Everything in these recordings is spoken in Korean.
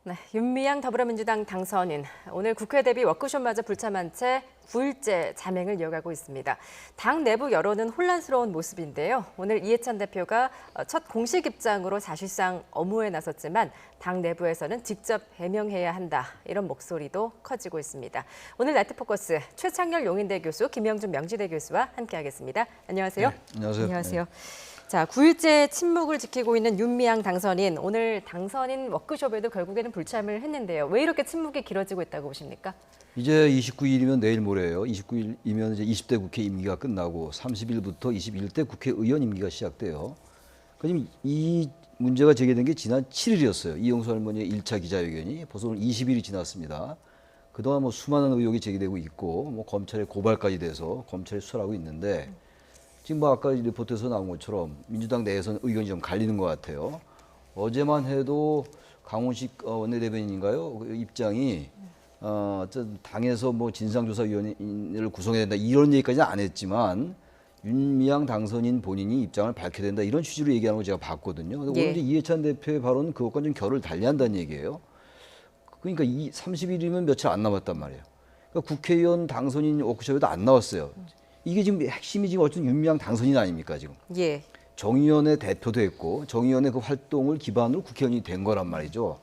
네, 윤미향 더불어민주당 당선인 오늘 국회 대비 워크숍마저 불참한 채 9일째 자맹을 이어가고 있습니다. 당 내부 여론은 혼란스러운 모습인데요. 오늘 이해찬 대표가 첫 공식 입장으로 사실상 업무에 나섰지만 당 내부에서는 직접 해명해야 한다 이런 목소리도 커지고 있습니다. 오늘 나이트포커스 최창렬 용인대 교수, 김영준 명지대 교수와 함께하겠습니다. 안녕하세요. 네, 안녕하세요. 안녕하세요. 자, 9일째 침묵을 지키고 있는 윤미향 당선인, 오늘 당선인 워크숍에도 결국에는 불참을 했는데요. 왜 이렇게 침묵이 길어지고 있다고 보십니까? 이제 29일이면 내일 모레예요. 29일이면 이제 20대 국회 임기가 끝나고 30일부터 21대 국회의원 임기가 시작돼요. 그럼 이 문제가 제기된 게 지난 7일이었어요. 이영수 할머니의 1차 기자회견이 벌써 오늘 20일이 지났습니다. 그동안 뭐 수많은 의혹이 제기되고 있고 뭐 검찰에 고발까지 돼서 검찰이 수사하고 있는데 지금 뭐 아까 리포트에서 나온 것처럼 민주당 내에서는 의견이 좀 갈리는 것 같아요. 어제만 해도 강훈식 원내대변인인가요? 그 입장이 당에서 뭐 진상조사위원회를 구성해야 된다 이런 얘기까지는 안 했지만 윤미향 당선인 본인이 입장을 밝혀야 된다 이런 취지로 얘기하는 걸 제가 봤거든요. 근데 예. 오늘 이제 이해찬 대표의 발언은 그것과 좀 결을 달리한다는 얘기예요. 그러니까 30일이면 며칠 안 남았단 말이에요. 그러니까 국회의원 당선인 워크숍에도 안 나왔어요. 이게 지금 핵심이 지금 어쨌든 윤미향 당선인 아닙니까 지금? 예. 정의원의 대표도 했고 정의원의 그 활동을 기반으로 국회의원이 된 거란 말이죠.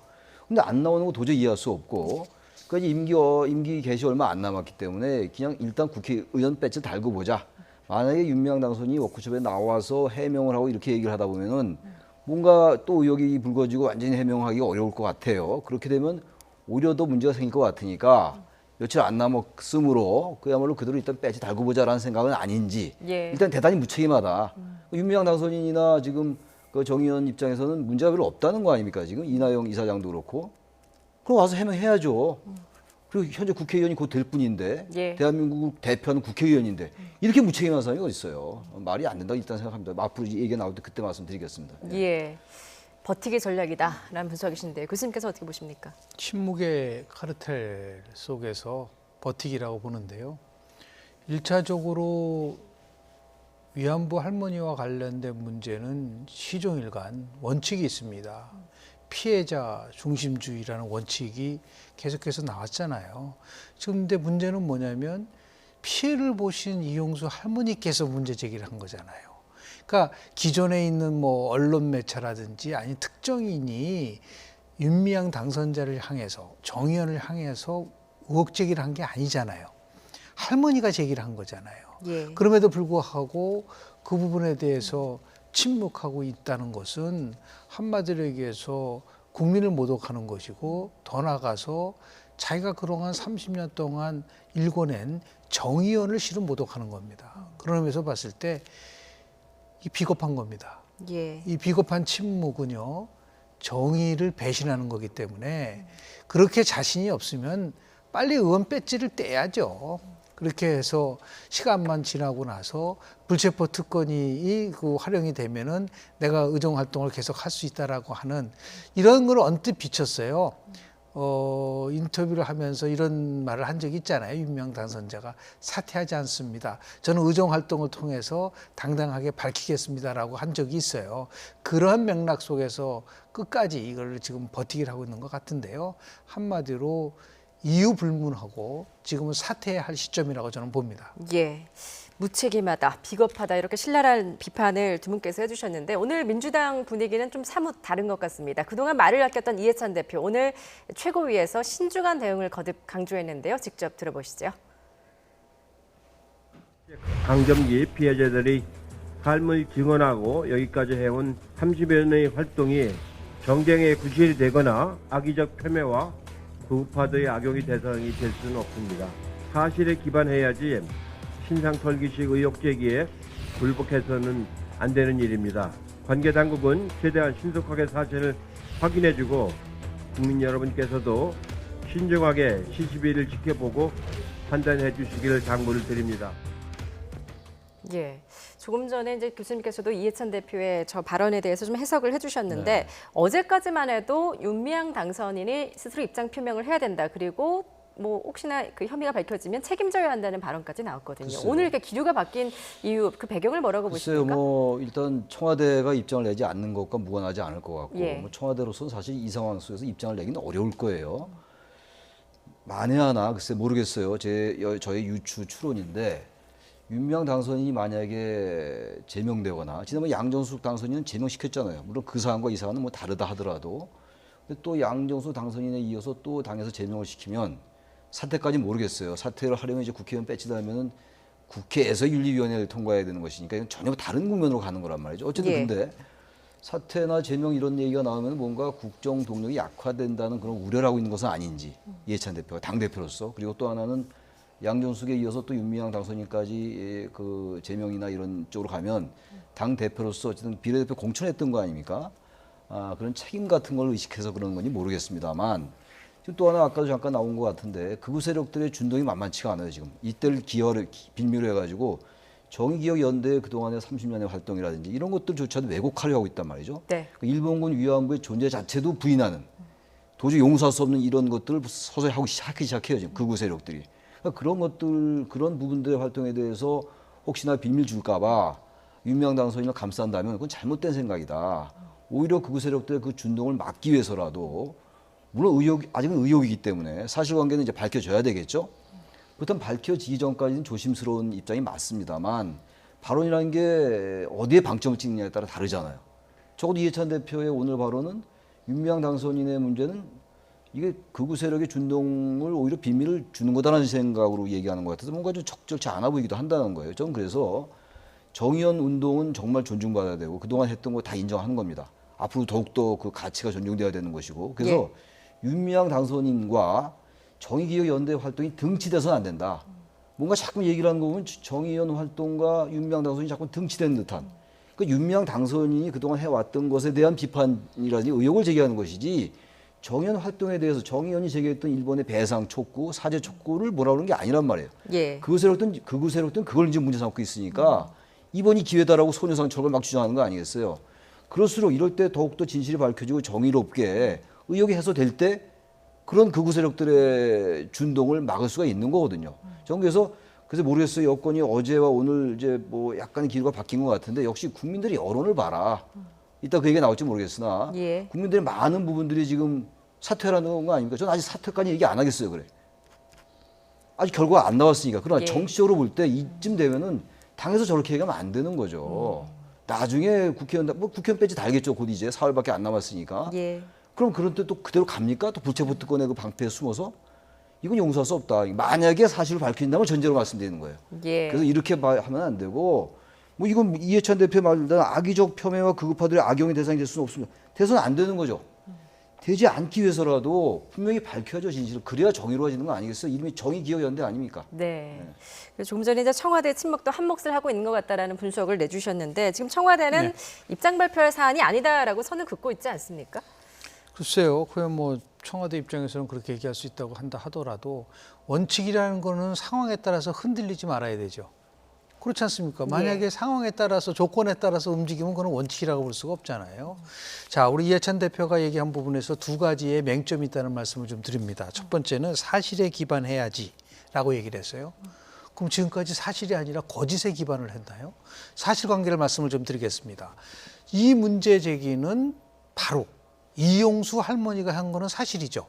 근데 안 나오는 거 도저히 이해할 수 없고 그러니까 임기 개시 얼마 안 남았기 때문에 그냥 일단 국회의원 배지 달고 보자. 만약에 윤미향 당선인이 워크숍에 나와서 해명을 하고 이렇게 얘기를 하다 보면은 뭔가 또 의혹이 불거지고 완전히 해명하기가 어려울 것 같아요. 그렇게 되면 오히려 더 문제가 생길 것 같으니까 며칠 안 남았으므로 그야말로 그대로 일단 배지 달고 보자라는 생각은 아닌지 예. 일단 대단히 무책임하다. 윤미향 당선인이나 지금 그 정의원 입장에서는 문제가 별로 없다는 거 아닙니까 지금 이나영 이사장도 그렇고 그럼 와서 해명해야죠. 그리고 현재 국회의원이 곧 될 뿐인데 예. 대한민국 대표는 국회의원인데 이렇게 무책임한 사람이 어디 있어요. 말이 안 된다고 일단 생각합니다. 앞으로 얘기가 나올 때 그때 말씀드리겠습니다. 예. 버티기 전략이다라는 분석이신데 교수님께서 어떻게 보십니까? 침묵의 카르텔 속에서 버티기라고 보는데요. 1차적으로 위안부 할머니와 관련된 문제는 시종일관 원칙이 있습니다. 피해자 중심주의라는 원칙이 계속해서 나왔잖아요. 지금 근데 문제는 뭐냐면 피해를 보신 이용수 할머니께서 문제 제기를 한 거잖아요. 그러니까 기존에 있는 뭐 언론 매체라든지 아니 특정인이 윤미향 당선자를 향해서 정의원을 향해서 의혹 제기를 한 게 아니잖아요. 할머니가 제기를 한 거잖아요. 예. 그럼에도 불구하고 그 부분에 대해서 침묵하고 있다는 것은 한마디로 얘기해서 국민을 모독하는 것이고 더 나아가서 자기가 그동안 30년 동안 일궈낸 정의원을 실은 모독하는 겁니다. 그런 의미에서 봤을 때 이 비겁한 겁니다. 예. 이 비겁한 침묵은요, 정의를 배신하는 거기 때문에 그렇게 자신이 없으면 빨리 의원 배지를 떼야죠. 그렇게 해서 시간만 지나고 나서 불체포 특권이 그 활용이 되면은 내가 의정 활동을 계속 할 수 있다라고 하는 이런 걸 언뜻 비쳤어요. 인터뷰를 하면서 이런 말을 한 적이 있잖아요. 윤미향 당선자가 사퇴하지 않습니다. 저는 의정 활동을 통해서 당당하게 밝히겠습니다라고 한 적이 있어요. 그러한 맥락 속에서 끝까지 이걸 지금 버티기를 하고 있는 것 같은데요. 한마디로 이유 불문하고 지금은 사퇴해야 할 시점이라고 저는 봅니다. 예. 무책임하다, 비겁하다 이렇게 신랄한 비판을 두 분께서 해주셨는데 오늘 민주당 분위기는 좀 사뭇 다른 것 같습니다. 그동안 말을 아꼈던 이해찬 대표 오늘 최고위에서 신중한 대응을 거듭 강조했는데요. 직접 들어보시죠. 강점기 피해자들이 삶을 증언하고 여기까지 해온 30여 년의 활동이 정쟁의 구실이 되거나 악의적 폄훼와 구파도의 악용이 대상이 될 수는 없습니다. 사실에 기반해야지 신상털기식 의혹 제기에 굴복해서는 안 되는 일입니다. 관계 당국은 최대한 신속하게 사실을 확인해주고 국민 여러분께서도 신중하게 시시비를 지켜보고 판단해 주시기를 당부를 드립니다. 예. 조금 전에 이제 교수님께서도 이해찬 대표의 저 발언에 대해서 좀 해석을 해주셨는데 네. 어제까지만 해도 윤미향 당선인이 스스로 입장 표명을 해야 된다. 그리고 뭐 혹시나 그 혐의가 밝혀지면 책임져야 한다는 발언까지 나왔거든요. 글쎄요. 오늘 이렇게 기류가 바뀐 이유, 그 배경을 뭐라고 글쎄요, 보십니까? 뭐 일단 청와대가 입장을 내지 않는 것과 무관하지 않을 것 같고, 예. 뭐 청와대로서는 사실 이 상황 속에서 입장을 내기는 어려울 거예요. 만에 하나 글쎄 모르겠어요. 저의 유추 추론인데 윤미향 당선인이 만약에 제명되거나 지난번 양정숙 당선인은 제명시켰잖아요. 물론 그 사안과 이 사안은 뭐 다르다 하더라도 근데 또 양정숙 당선인에 이어서 또 당에서 제명을 시키면 사퇴까지 모르겠어요. 사퇴를 하려면 이제 국회의원 배치되면은 국회에서 윤리위원회를 통과해야 되는 것이니까 이건 전혀 다른 국면으로 가는 거란 말이죠. 어쨌든 예. 근데 사퇴나 제명 이런 얘기가 나오면 뭔가 국정 동력이 약화된다는 그런 우려를 하고 있는 것은 아닌지 이해찬 대표가 당대표로서 그리고 또 하나는 양정숙에 이어서 또 윤미향 당선인까지 그 제명이나 이런 쪽으로 가면 당대표로서 어쨌든 비례대표 공천했던 거 아닙니까? 그런 책임 같은 걸 의식해서 그런 건지 모르겠습니다만 지금 또 하나 아까도 잠깐 나온 것 같은데 극우 세력들의 준동이 만만치가 않아요. 지금 이때를 빌미로 해가지고 정의기억연대의 그동안의 30년의 활동이라든지 이런 것들조차도 왜곡하려 하고 있단 말이죠. 네. 일본군 위안부의 존재 자체도 부인하는 도저히 용서할 수 없는 이런 것들을 서서히 하기 시작해요. 지금 극우 세력들이. 그러니까 그런 것들, 그런 부분들의 활동에 대해서 혹시나 비밀 줄까봐 윤미향 당선인을 감싼다면 그건 잘못된 생각이다. 오히려 극우 세력들의 그 준동을 막기 위해서라도 물론 아직은 의혹이기 때문에 사실관계는 이제 밝혀져야 되겠죠. 그렇다면 밝혀지기 전까지는 조심스러운 입장이 맞습니다만 발언이라는 게 어디에 방점을 찍느냐에 따라 다르잖아요. 적어도 이해찬 대표의 오늘 발언은 윤미향 당선인의 문제는 이게 극우 세력의 준동을 오히려 비밀을 주는 거다라는 생각으로 얘기하는 것 같아서 뭔가 좀 적절치 않아 보이기도 한다는 거예요. 저는 그래서 정의연 운동은 정말 존중받아야 되고 그동안 했던 거 다 인정하는 겁니다. 앞으로 더욱더 그 가치가 존중돼야 되는 것이고 그래서 윤미향 당선인과 정의기억연대 활동이 등치돼서는 안 된다. 뭔가 자꾸 얘기를 하는 거 보면 정의연 활동과 윤미향 당선인이 자꾸 등치되는 듯한 그러니까 윤미향 당선인이 그동안 해왔던 것에 대한 비판이라든지 의혹을 제기하는 것이지 정의연 활동에 대해서 정의연이 제기했던 일본의 배상 촉구, 사죄 촉구를 뭐라 그러는 게 아니란 말이에요. 예. 극우 세력들은 그걸 이제 문제 삼고 있으니까 이번이 기회다라고 소녀상처를 막 주장하는 거 아니겠어요. 그럴수록 이럴 때 더욱더 진실이 밝혀지고 정의롭게 의혹이 해소될 때 그런 극우 세력들의 준동을 막을 수가 있는 거거든요. 저는 그래서 모르겠어요. 여권이 어제와 오늘 이제 뭐 약간 기류가 바뀐 것 같은데 역시 국민들이 여론을 봐라. 이따 그 얘기가 나올지 모르겠으나 예. 국민들의 많은 부분들이 지금 사퇴라는 거 아닙니까? 저는 아직 사퇴까지 얘기 안 하겠어요. 그래. 아직 결과가 안 나왔으니까. 그러나 예. 정치적으로 볼 때 이쯤 되면은 당에서 저렇게 얘기하면 안 되는 거죠. 나중에 국회의원 배지 달겠죠. 곧 이제 4월밖에 안 남았으니까. 예. 그럼 그런 때 또 그대로 갑니까? 또 불체포 특권에 그 방패에 숨어서? 이건 용서할 수 없다. 만약에 사실을 밝힌다면 전제로 말씀드리는 거예요. 예. 그래서 이렇게 하면 안 되고 뭐 이건 이해찬 대표 말대로 악의적 폄훼와 극우파들의 악용의 대상이 될 수는 없습니다. 돼서는 안 되는 거죠. 되지 않기 위해서라도 분명히 밝혀져 진실을 그래야 정의로워지는 거 아니겠어요? 이름이 정의기억연대 아닙니까? 네. 그래서 조금 전에 이제 청와대 침묵도 한 몫을 하고 있는 것 같다라는 분석을 내주셨는데 지금 청와대는 입장 발표할 사안이 아니다라고 선을 긋고 있지 않습니까? 글쎄요. 그냥 뭐 청와대 입장에서는 그렇게 얘기할 수 있다고 한다 하더라도 원칙이라는 거는 상황에 따라서 흔들리지 말아야 되죠. 그렇지 않습니까? 만약에 상황에 따라서 조건에 따라서 움직이면 그건 원칙이라고 볼 수가 없잖아요. 자, 우리 이해찬 대표가 얘기한 부분에서 두 가지의 맹점이 있다는 말씀을 좀 드립니다. 첫 번째는 사실에 기반해야지라고 얘기를 했어요. 그럼 지금까지 사실이 아니라 거짓에 기반을 했나요? 사실관계를 말씀을 좀 드리겠습니다. 이 문제 제기는 바로 이용수 할머니가 한 거는 사실이죠.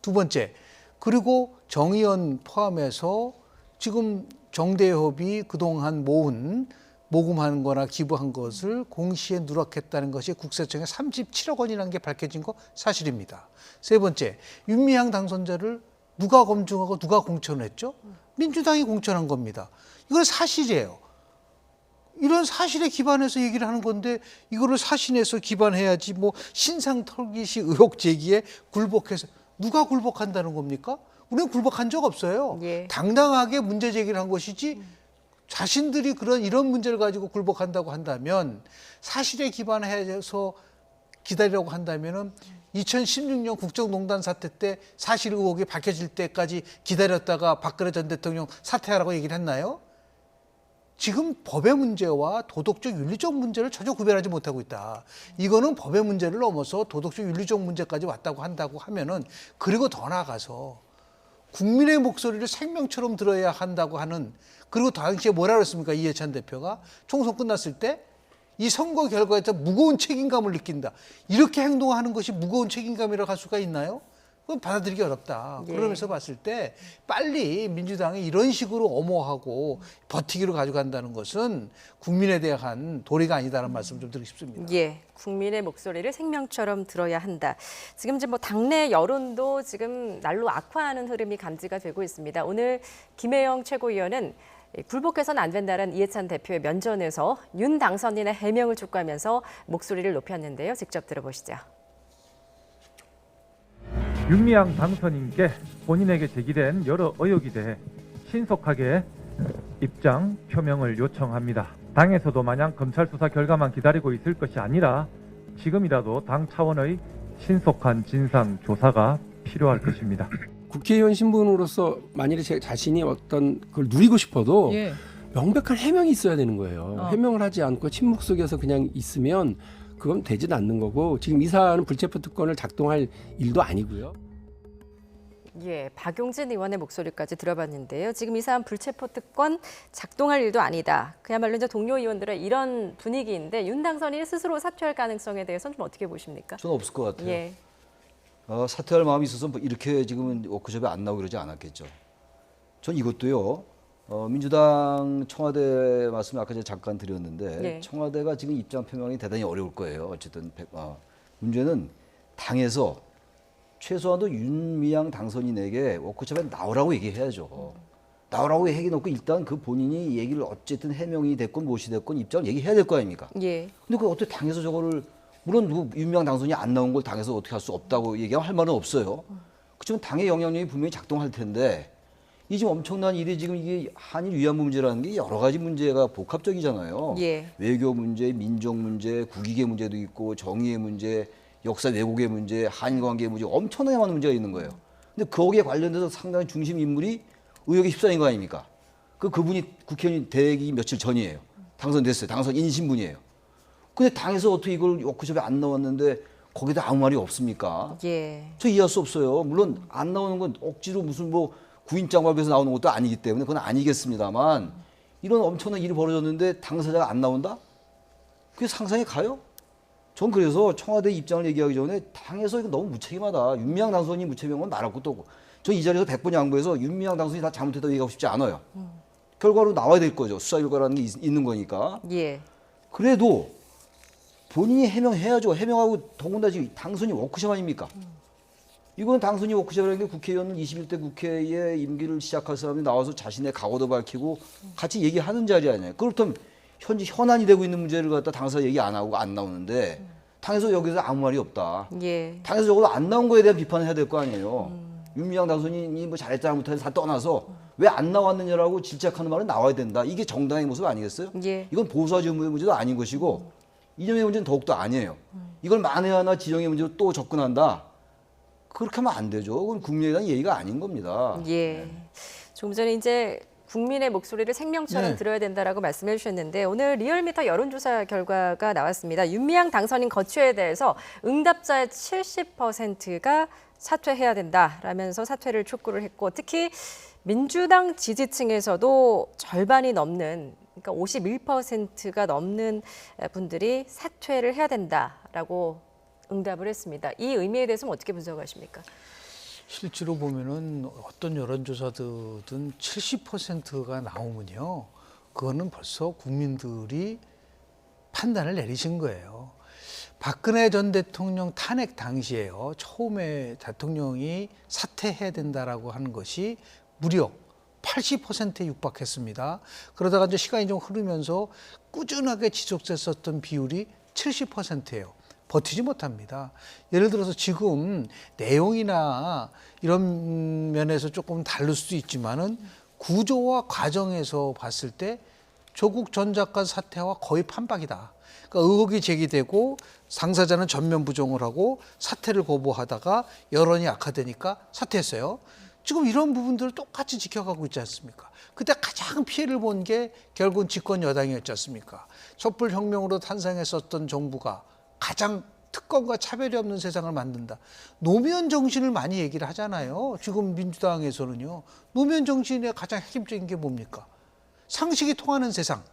두 번째, 그리고 정의연 포함해서 지금 정대협이 그동안 모금한 거나 기부한 것을 공시에 누락했다는 것이 국세청에 37억 원이라는 게 밝혀진 거 사실입니다. 세 번째, 윤미향 당선자를 누가 검증하고 누가 공천했죠? 민주당이 공천한 겁니다. 이건 사실이에요. 이런 사실에 기반해서 얘기를 하는 건데 이거를 사실에서 기반해야지 뭐 신상 털기식 의혹 제기에 굴복해서 누가 굴복한다는 겁니까? 우리는 굴복한 적 없어요. 예. 당당하게 문제 제기를 한 것이지 자신들이 이런 문제를 가지고 굴복한다고 한다면 사실에 기반해서 기다리라고 한다면은 2016년 국정농단 사태 때 사실 의혹이 밝혀질 때까지 기다렸다가 박근혜 전 대통령 사퇴하라고 얘기를 했나요? 지금 법의 문제와 도덕적 윤리적 문제를 전혀 구별하지 못하고 있다. 이거는 법의 문제를 넘어서 도덕적 윤리적 문제까지 왔다고 한다고 하면은 그리고 더 나아가서 국민의 목소리를 생명처럼 들어야 한다고 하는, 그리고 당시에 뭐라 그랬습니까? 이해찬 대표가 총선 끝났을 때 이 선거 결과에 대해서 무거운 책임감을 느낀다. 이렇게 행동하는 것이 무거운 책임감이라고 할 수가 있나요? 그건 받아들이기 어렵다. 예. 그러면서 봤을 때 빨리 민주당이 이런 식으로 엄호하고 버티기로 가져간다는 것은 국민에 대한 도리가 아니다라는 말씀을 좀 드리고 싶습니다. 예, 국민의 목소리를 생명처럼 들어야 한다. 지금 이제 뭐 당내 여론도 지금 날로 악화하는 흐름이 감지가 되고 있습니다. 오늘 김혜영 최고위원은 굴복해서는 안 된다는 이해찬 대표의 면전에서 윤 당선인의 해명을 촉구하면서 목소리를 높였는데요. 직접 들어보시죠. 윤미향 당선인께 본인에게 제기된 여러 의혹에 대해 신속하게 입장 표명을 요청합니다. 당에서도 마냥 검찰 수사 결과만 기다리고 있을 것이 아니라 지금이라도 당 차원의 신속한 진상 조사가 필요할 것입니다. 국회의원 신분으로서 만일에 제 자신이 어떤 걸 누리고 싶어도 예. 명백한 해명이 있어야 되는 거예요. 해명을 하지 않고 침묵 속에서 그냥 있으면 그건 되진 않는 거고, 지금 이 사안은 불체포 특권을 작동할 일도 아니고요. 예, 박용진 의원의 목소리까지 들어봤는데요. 지금 이 사안 불체포 특권 작동할 일도 아니다. 그야말로 이제 동료 의원들의 이런 분위기인데 윤 당선인이 스스로 사퇴할 가능성에 대해서는 좀 어떻게 보십니까? 저는 없을 것 같아요. 예, 사퇴할 마음이 있어서 뭐 이렇게 지금은 워크숍에 안 나오고 그러지 않았겠죠. 전 이것도요. 민주당 청와대 말씀 아까 제가 잠깐 드렸는데 네. 청와대가 지금 입장 표명이 대단히 어려울 거예요. 어쨌든 문제는 당에서 최소한도 윤미향 당선인에게 워크숍에 나오라고 얘기해야죠. 나오라고 얘기해놓고 일단 그 본인이 얘기를 어쨌든 해명이 됐건 무엇이 됐건 입장을 얘기해야 될 거 아닙니까? 예, 근데 그 어떻게 당에서 저거를, 물론 윤미향 당선인이 안 나온 걸 당에서 어떻게 할 수 없다고 얘기하면 할 말은 없어요. 그렇지만 당의 영향력이 분명히 작동할 텐데 이 지금 엄청난 일이 지금 이게 한일 위안부 문제라는 게 여러 가지 문제가 복합적이잖아요. 예. 외교 문제, 민족 문제, 국익의 문제도 있고 정의의 문제, 역사 왜곡의 문제, 한일 관계의 문제, 엄청나게 많은 문제가 있는 거예요. 근데 거기에 관련돼서 상당히 중심 인물이 의혹의 휩싸인 거 아닙니까? 그분이 국회의원이 되기 며칠 전이에요. 당선됐어요. 당선인 신분이에요. 근데 당에서 어떻게 이걸 워크숍에 안 나왔는데 거기다 아무 말이 없습니까? 예. 저 이해할 수 없어요. 물론 안 나오는 건 억지로 무슨 뭐 구인장갑에서 나오는 것도 아니기 때문에 그건 아니겠습니다만, 이런 엄청난 일이 벌어졌는데 당사자가 안 나온다? 그게 상상이 가요? 전 그래서 청와대 입장을 얘기하기 전에 당에서 이거 너무 무책임하다. 윤미향 당선인이 무책임한 건 말할 것도 없고. 전 이 자리에서 100번 양보해서 윤미향 당선인이 다 잘못했다고 얘기하고 싶지 않아요. 결과로 나와야 될 거죠. 수사 결과라는 게 있는 거니까. 예. 그래도 본인이 해명해야죠. 해명하고 더군다나 지금 당선이 워크숍 아닙니까? 이건 당선이 워크숍이라는 게 국회의원 21대 국회의 임기를 시작할 사람이 나와서 자신의 각오도 밝히고 같이 얘기하는 자리 아니에요. 그렇다면 현재 현안이 되고 있는 문제를 갖다 당사자 얘기 안 하고 안 나오는데 당에서 여기서 아무 말이 없다. 예. 당에서 적어도 안 나온 거에 대한 비판을 해야 될 거 아니에요. 윤미향 당선인이 뭐 잘했다 잘못했다 다 떠나서 왜 안 나왔느냐라고 질책하는 말은 나와야 된다. 이게 정당의 모습 아니겠어요? 예. 이건 보수와 지정의 문제도 아닌 것이고 이념의 문제는 더욱더 아니에요. 이걸 만회하나 지정의 문제로 또 접근한다. 그렇게 하면 안 되죠. 그건 국민에 대한 예의가 아닌 겁니다. 예. 조금 전에 이제 국민의 목소리를 생명처럼 네. 들어야 된다라고 말씀해 주셨는데 오늘 리얼미터 여론조사 결과가 나왔습니다. 윤미향 당선인 거취에 대해서 응답자의 70%가 사퇴해야 된다라면서 사퇴를 촉구를 했고, 특히 민주당 지지층에서도 절반이 넘는, 그러니까 51%가 넘는 분들이 사퇴를 해야 된다라고 응답을 했습니다. 이 의미에 대해서는 어떻게 분석하십니까? 실제로 보면은 어떤 여론조사든 70%가 나오면요, 그거는 벌써 국민들이 판단을 내리신 거예요. 박근혜 전 대통령 탄핵 당시에요, 처음에 대통령이 사퇴해야 된다라고 하는 것이 무려 80%에 육박했습니다. 그러다가 이제 시간이 좀 흐르면서 꾸준하게 지속됐었던 비율이 70%예요. 버티지 못합니다. 예를 들어서 지금 내용이나 이런 면에서 조금 다를 수도 있지만은 구조와 과정에서 봤을 때 조국 전 장관 사퇴와 거의 판박이다. 그러니까 의혹이 제기되고 당사자는 전면 부정을 하고 사퇴를 거부하다가 여론이 악화되니까 사퇴했어요. 지금 이런 부분들을 똑같이 지켜가고 있지 않습니까? 그때 가장 피해를 본 게 결국은 집권 여당이었지 않습니까? 촛불혁명으로 탄생했었던 정부가 가장 특권과 차별이 없는 세상을 만든다. 노무현 정신을 많이 얘기를 하잖아요. 지금 민주당에서는요. 노무현 정신의 가장 핵심적인 게 뭡니까? 상식이 통하는 세상,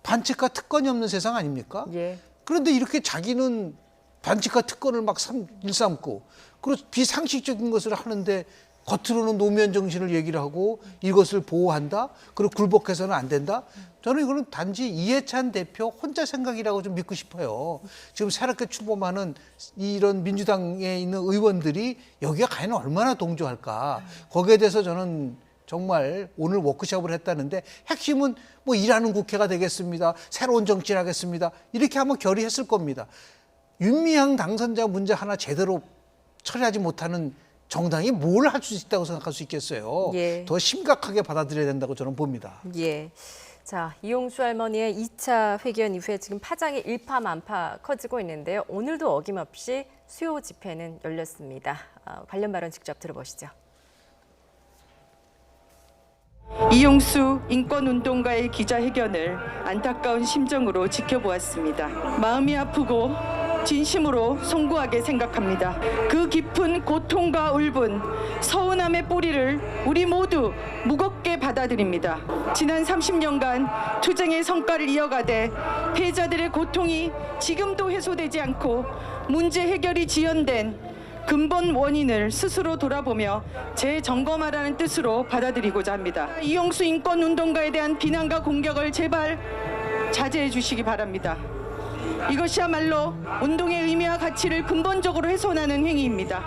반칙과 특권이 없는 세상 아닙니까? 예. 그런데 이렇게 자기는 반칙과 특권을 막 일삼고 그리고 비상식적인 것을 하는데 겉으로는 노무현 정신을 얘기를 하고 이것을 보호한다? 그리고 굴복해서는 안 된다? 저는 이거는 단지 이해찬 대표 혼자 생각이라고 좀 믿고 싶어요. 지금 새롭게 출범하는 이런 민주당에 있는 의원들이 여기가 과연 얼마나 동조할까? 거기에 대해서 저는 정말 오늘 워크숍을 했다는데 핵심은 뭐 일하는 국회가 되겠습니다. 새로운 정치를 하겠습니다. 이렇게 한번 결의했을 겁니다. 윤미향 당선자 문제 하나 제대로 처리하지 못하는 정당이 뭘 할 수 있다고 생각할 수 있겠어요. 예. 더 심각하게 받아들여야 된다고 저는 봅니다. 예. 자, 이용수 할머니의 2차 회견 이후에 지금 파장이 일파만파 커지고 있는데요. 오늘도 어김없이 수요 집회는 열렸습니다. 관련 발언 직접 들어보시죠. 이용수 인권운동가의 기자회견을 안타까운 심정으로 지켜보았습니다. 마음이 아프고 진심으로 송구하게 생각합니다. 그 깊은 고통과 울분, 서운함의 뿌리를 우리 모두 무겁게 받아들입니다. 지난 30년간 투쟁의 성과를 이어가되 피해자들의 고통이 지금도 해소되지 않고 문제 해결이 지연된 근본 원인을 스스로 돌아보며 재점검하라는 뜻으로 받아들이고자 합니다. 이용수 인권운동가에 대한 비난과 공격을 제발 자제해 주시기 바랍니다. 이것이야말로 운동의 의미와 가치를 근본적으로 훼손하는 행위입니다.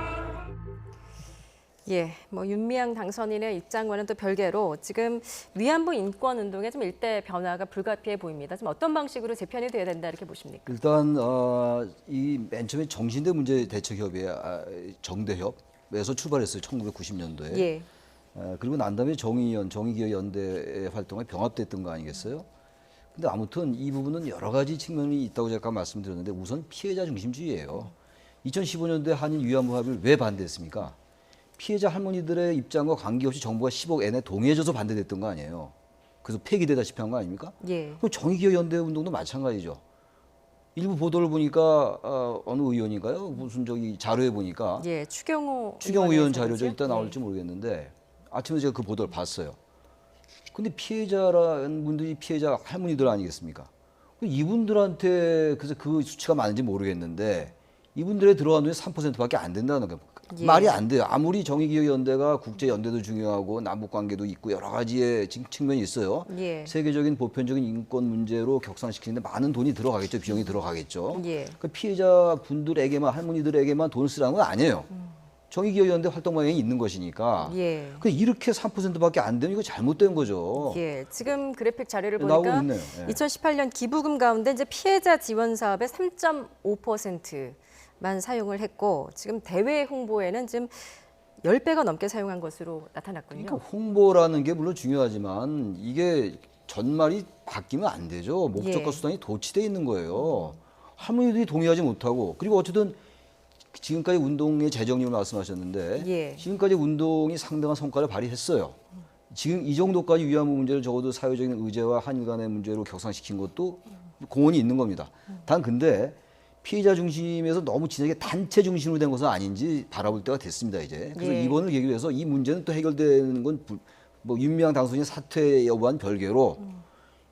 예, 뭐 윤미향 당선인의 입장과는 또 별개로 지금 위안부 인권 운동에 좀 일대 변화가 불가피해 보입니다. 좀 어떤 방식으로 재편이 돼야 된다 이렇게 보십니까? 일단 이 맨 처음에 정신대 문제 대책협의 정대협에서 출발했어요. 1990년도에. 예. 그리고 난 다음에 정의기억연대의 활동에 병합됐던 거 아니겠어요? 근데 아무튼 이 부분은 여러 가지 측면이 있다고 제가 말씀드렸는데 우선 피해자 중심주의예요. 2015년도에 한일 위안부 합의를 왜 반대했습니까? 피해자 할머니들의 입장과 관계없이 정부가 10억 엔에 동의해줘서 반대됐던 거 아니에요. 그래서 폐기되다시피 한 거 아닙니까? 예. 그럼 정의기억연대 운동도 마찬가지죠. 일부 보도를 보니까 어느 의원인가요? 무슨 저기 자료에 보니까 예, 추경호 의원 자료죠. 사건이죠? 일단 나올지 모르겠는데 아침에 제가 그 보도를 봤어요. 근데 피해자라는 분들이 피해자 할머니들 아니겠습니까? 이분들한테 그래서 그 수치가 많은지 모르겠는데 이분들의 들어간 돈이 3%밖에 안 된다는 거 예. 말이 안 돼요. 아무리 정의기억연대가 국제연대도 중요하고 남북관계도 있고 여러 가지의 측면이 있어요. 예. 세계적인 보편적인 인권 문제로 격상시키는데 많은 돈이 들어가겠죠. 비용이 들어가겠죠. 예. 그 피해자 분들에게만 할머니들에게만 돈을 쓰라는 건 아니에요. 정의기억연대 활동 방향이 있는 것이니까. 예. 그 이렇게 3%밖에 안 되면 이거 잘못된 거죠. 예, 지금 그래픽 자료를 나오고 보니까 있네요. 예. 2018년 기부금 가운데 이제 피해자 지원 사업의 3.5%만 사용을 했고 지금 대외 홍보에는 지금 10배가 넘게 사용한 것으로 나타났군요. 그러니까 홍보라는 게 물론 중요하지만 이게 전말이 바뀌면 안 되죠. 목적과 예. 수단이 도치돼 있는 거예요. 할머니들이 동의하지 못하고 그리고 어쨌든 지금까지 운동의 재정립을 말씀하셨는데 예. 지금까지 운동이 상당한 성과를 발휘했어요. 지금 이 정도까지 위안부 문제를 적어도 사회적인 의제와 한일 간의 문제로 격상시킨 것도 공헌이 있는 겁니다. 단 근데 피해자 중심에서 너무 진하게 단체 중심으로 된 것은 아닌지 바라볼 때가 됐습니다. 이제 그래서 예. 이번을 계기로 해서 이 문제는 또 해결되는 건 뭐 윤미향 당선인 사퇴 여부와는 별개로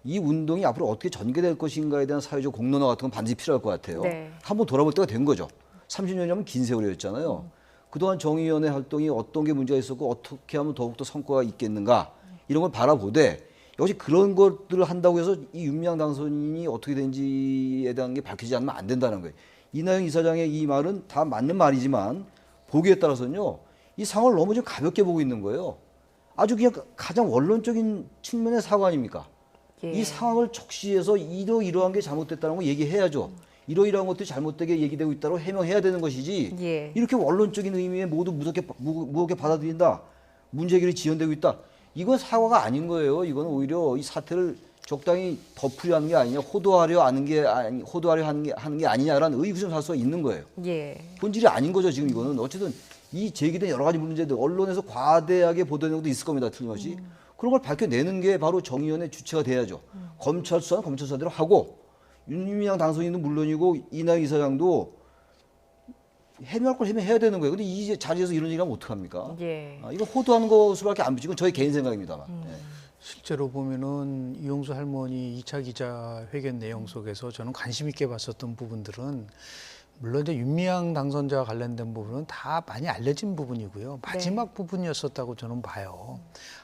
이 운동이 앞으로 어떻게 전개될 것인가에 대한 사회적 공론화 같은 건 반드시 필요할 것 같아요. 네. 한번 돌아볼 때가 된 거죠. 30년이면 긴 세월이었잖아요. 그동안 정의위원회 활동이 어떤 게 문제가 있었고 어떻게 하면 더욱더 성과가 있겠는가 이런 걸 바라보되 역시 그런 것들을 한다고 해서 이 윤미향 당선인이 어떻게 된지에 대한 게 밝혀지지 않으면 안 된다는 거예요. 이나영 이사장의 이 말은 다 맞는 말이지만 보기에 따라서는요. 이 상황을 너무 좀 가볍게 보고 있는 거예요. 아주 그냥 가장 원론적인 측면의 사과 아닙니까? 예. 이 상황을 적시해서 이러이러한 게 잘못됐다는 거 얘기해야죠. 이러이러한 것들이 잘못되게 얘기되고 있다고 해명해야 되는 것이지 예. 이렇게 원론적인 의미에 모두 무겁게 받아들인다. 문제 해결이 지연되고 있다. 이건 사과가 아닌 거예요. 이건 오히려 이 사태를 적당히 덮으려 하는 게 아니냐, 호도하려 하는 게 아니냐라는 의구심을 살 수가 있는 거예요. 예. 본질이 아닌 거죠. 지금 이거는 어쨌든 이 제기된 여러 가지 문제들 언론에서 과대하게 보도하는 것도 있을 겁니다. 틀림없이. 그런 걸 밝혀내는 게 바로 정의위원회 주체가 돼야죠. 검찰 수사는 검찰 수사대로 하고 윤미향 당선인은 물론이고 이나영 이사장도 해명할 걸 해명해야 되는 거예요. 근데 이 자리에서 이런 얘기하면 어떡합니까? 예. 이거 호도하는 것수밖에 안 붙이고 저희 개인 생각입니다만. 예. 실제로 보면은 이용수 할머니 2차 기자회견 내용 속에서 저는 관심 있게 봤었던 부분들은 물론 이제 윤미향 당선자와 관련된 부분은 다 많이 알려진 부분이고요. 마지막 부분이었었다고 저는 봐요.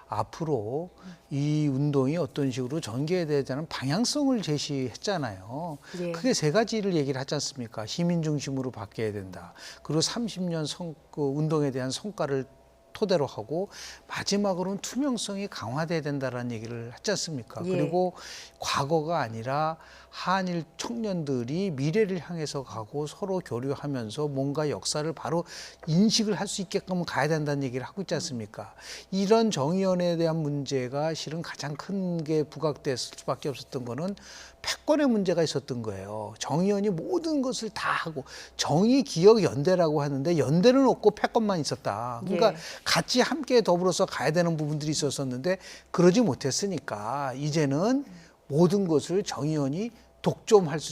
앞으로 이 운동이 어떤 식으로 전개에 대한 방향성을 제시했잖아요. 예. 크게 세 가지를 얘기를 하지 않습니까? 시민 중심으로 바뀌어야 된다. 그리고 30년 운동에 대한 성과를 토대로 하고 마지막으로는 투명성이 강화돼야 된다라는 얘기를 하지 않습니까? 예. 그리고 과거가 아니라 한일 청년들이 미래를 향해서 가고 서로 교류하면서 뭔가 역사를 바로 인식을 할 수 있게끔 가야 된다는 얘기를 하고 있지 않습니까? 이런 정의연에 대한 문제가 실은 가장 큰 게 부각됐을 수밖에 없었던 거는 패권의 문제가 있었던 거예요. 정의연이 모든 것을 다 하고 정의기억연대라고 하는데 연대는 없고 패권만 있었다. 그러니까 예. 같이 함께 더불어서 가야 되는 부분들이 있었었는데 그러지 못했으니까 이제는 모든 것을 정의연이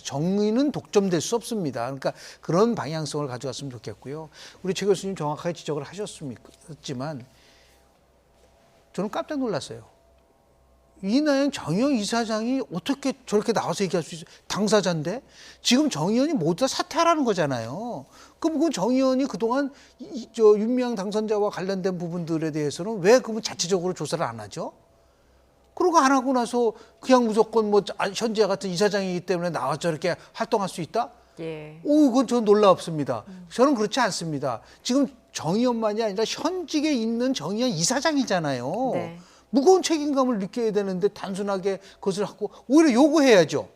정의는 독점될 수 없습니다. 그러니까 그런 방향성을 가져갔으면 좋겠고요. 우리 최 교수님 정확하게 지적을 하셨지만 저는 깜짝 놀랐어요. 이나영 정의연 이사장이 어떻게 저렇게 나와서 얘기할 수 있어요? 당사자인데 지금 정의연이 모두 다 사퇴하라는 거잖아요. 그럼 정의연이 그동안 윤미향 당선자와 관련된 부분들에 대해서는 왜 그러면 자체적으로 조사를 안 하죠? 그러고 안 하고 나서 그냥 무조건 뭐 현재 같은 이사장이기 때문에 나와 저렇게 활동할 수 있다? 예. 그건 저는 놀랍습니다. 저는 그렇지 않습니다. 지금 정의연만이 아니라 현직에 있는 정의연 이사장이잖아요. 네. 무거운 책임감을 느껴야 되는데 단순하게 그것을 하고 오히려 요구해야죠.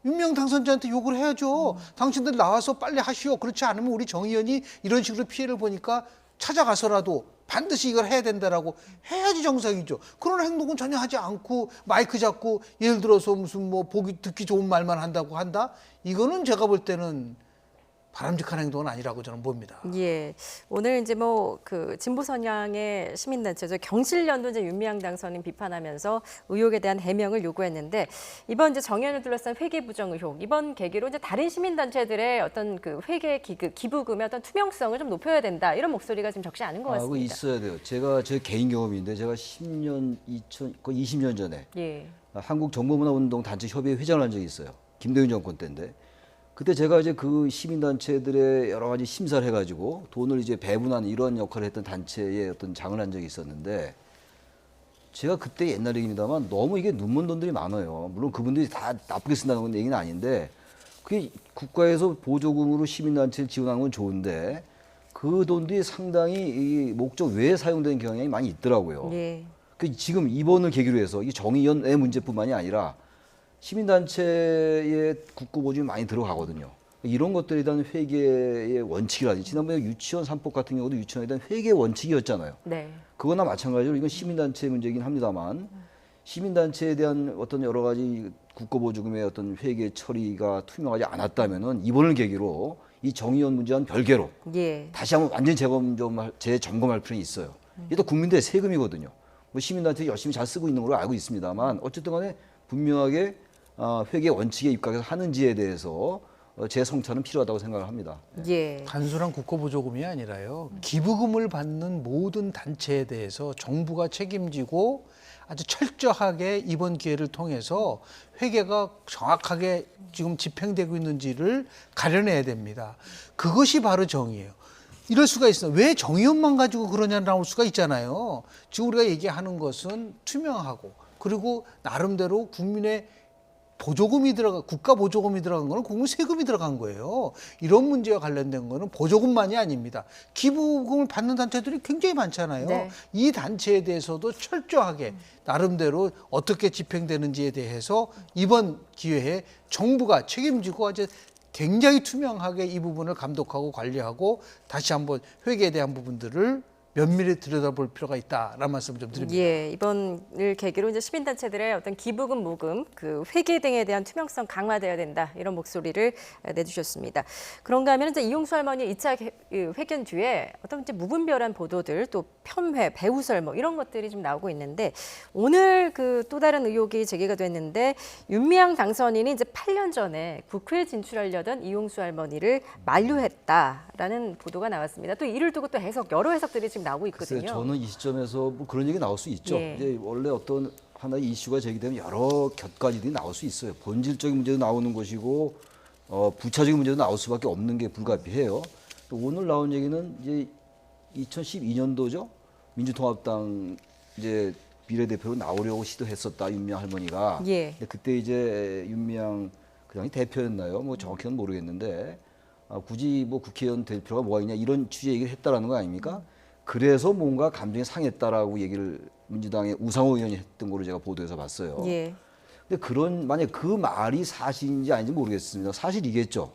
윤미향 당선자한테 요구를 해야죠. 당신들 나와서 빨리 하시오. 그렇지 않으면 우리 정의연이 이런 식으로 피해를 보니까 찾아가서라도 반드시 이걸 해야 된다라고 해야지 정상이죠. 그런 행동은 전혀 하지 않고 마이크 잡고 예를 들어서 무슨 뭐 듣기 좋은 말만 한다고 한다? 이거는 제가 볼 때는 바람직한 행동은 아니라고 저는 봅니다. 예. 오늘 이제 뭐 그 진보 성향의 시민단체죠. 경실련도 이제 윤미향 당선인 비판하면서 의혹에 대한 해명을 요구했는데 이번 이제 정의연을 둘러싼 회계 부정 의혹 이번 계기로 이제 다른 시민단체들의 어떤 그 회계 기부금의 어떤 투명성을 좀 높여야 된다 이런 목소리가 지금 적지 않은 것 그거 같습니다. 있어야 돼요. 제가 제 개인 경험인데 제가 거의 20년 전에 예. 한국정보문화운동단체 협의회 회장을 한 적이 있어요. 김대중 정권 때인데 그때 제가 이제 그 시민단체들의 여러 가지 심사를 해가지고 돈을 이제 배분하는 이런 역할을 했던 단체에 어떤 장을 한 적이 있었는데 제가 그때 옛날 얘기입니다만 너무 이게 눈먼 돈들이 많아요. 물론 그분들이 다 나쁘게 쓴다는 건 얘기는 아닌데 그게 국가에서 보조금으로 시민단체를 지원하는 건 좋은데 그 돈들이 상당히 이 목적 외에 사용되는 경향이 많이 있더라고요. 예. 지금 이번을 계기로 해서 이 정의연의 문제뿐만이 아니라 시민단체에 국고보증이 많이 들어가거든요. 이런 것들에 대한 회계의 원칙이라든지 지난번에 유치원 3법 같은 경우도 유치원에 대한 회계 원칙이었잖아요. 네. 그거나 마찬가지로 이건 시민단체 문제이긴 합니다만 시민단체에 대한 어떤 여러 가지 국고보조금의 어떤 회계 처리가 투명하지 않았다면은 이번을 계기로 이 정의연 문제와는 별개로 예. 다시 한번 완전 재점검할 필요는 있어요. 이게 또 국민들의 세금이거든요. 뭐 시민단체 열심히 잘 쓰고 있는 걸로 알고 있습니다만 어쨌든 간에 분명하게 회계 원칙에 입각해서 하는지에 대해서 재성찰은 필요하다고 생각을 합니다. 예. 단순한 국고보조금이 아니라요. 기부금을 받는 모든 단체에 대해서 정부가 책임지고 아주 철저하게 이번 기회를 통해서 회계가 정확하게 지금 집행되고 있는지를 가려내야 됩니다. 그것이 바로 정의예요. 이럴 수가 있어요. 왜 정의연만 가지고 그러냐 나올 수가 있잖아요. 지금 우리가 얘기하는 것은 투명하고 그리고 나름대로 국민의 국가 보조금이 들어간 거는 국민 세금이 들어간 거예요. 이런 문제와 관련된 거는 보조금만이 아닙니다. 기부금을 받는 단체들이 굉장히 많잖아요. 네. 이 단체에 대해서도 철저하게 나름대로 어떻게 집행되는지에 대해서 이번 기회에 정부가 책임지고 아주 굉장히 투명하게 이 부분을 감독하고 관리하고 다시 한번 회계에 대한 부분들을 면밀히 들여다볼 필요가 있다라는 말씀을 좀 드립니다. 예, 이번을 계기로 이제 시민단체들의 어떤 기부금, 모금, 그 회계 등에 대한 투명성 강화돼야 된다 이런 목소리를 내주셨습니다. 그런가 하면 이제 이용수 할머니 2차 회견 뒤에 어떤 이제 무분별한 보도들, 또 편회, 배우설 뭐 이런 것들이 좀 나오고 있는데 오늘 그 또 다른 의혹이 제기가 됐는데 윤미향 당선인이 이제 8년 전에 국회에 진출하려던 이용수 할머니를 만류했다라는 보도가 나왔습니다. 또 이를 두고 또 여러 해석들이 지금 나오고 있거든요. 글쎄요, 저는 이 시점에서 뭐 그런 얘기 나올 수 있죠. 예. 이제 원래 어떤 하나의 이슈가 제기되면 여러 곁가지들이 나올 수 있어요. 본질적인 문제도 나오는 것이고 부차적인 문제도 나올 수밖에 없는 게 불가피해요. 또 오늘 나온 얘기는 이제 2012년도죠. 민주통합당 이제 비례대표로 나오려고 시도했었다 윤미향 할머니가. 예. 근데 그때 이제 윤미향 그 당시 대표였나요? 뭐 정확히는 모르겠는데 굳이 뭐 국회의원 될 필요가 뭐가 있냐 이런 취지의 얘기를 했다라는 거 아닙니까? 그래서 뭔가 감정이 상했다라고 얘기를 민주당의 우상호 의원이 했던 거로 제가 보도에서 봤어요. 예. 근데 만약 그 말이 사실인지 아닌지 모르겠습니다. 사실이겠죠.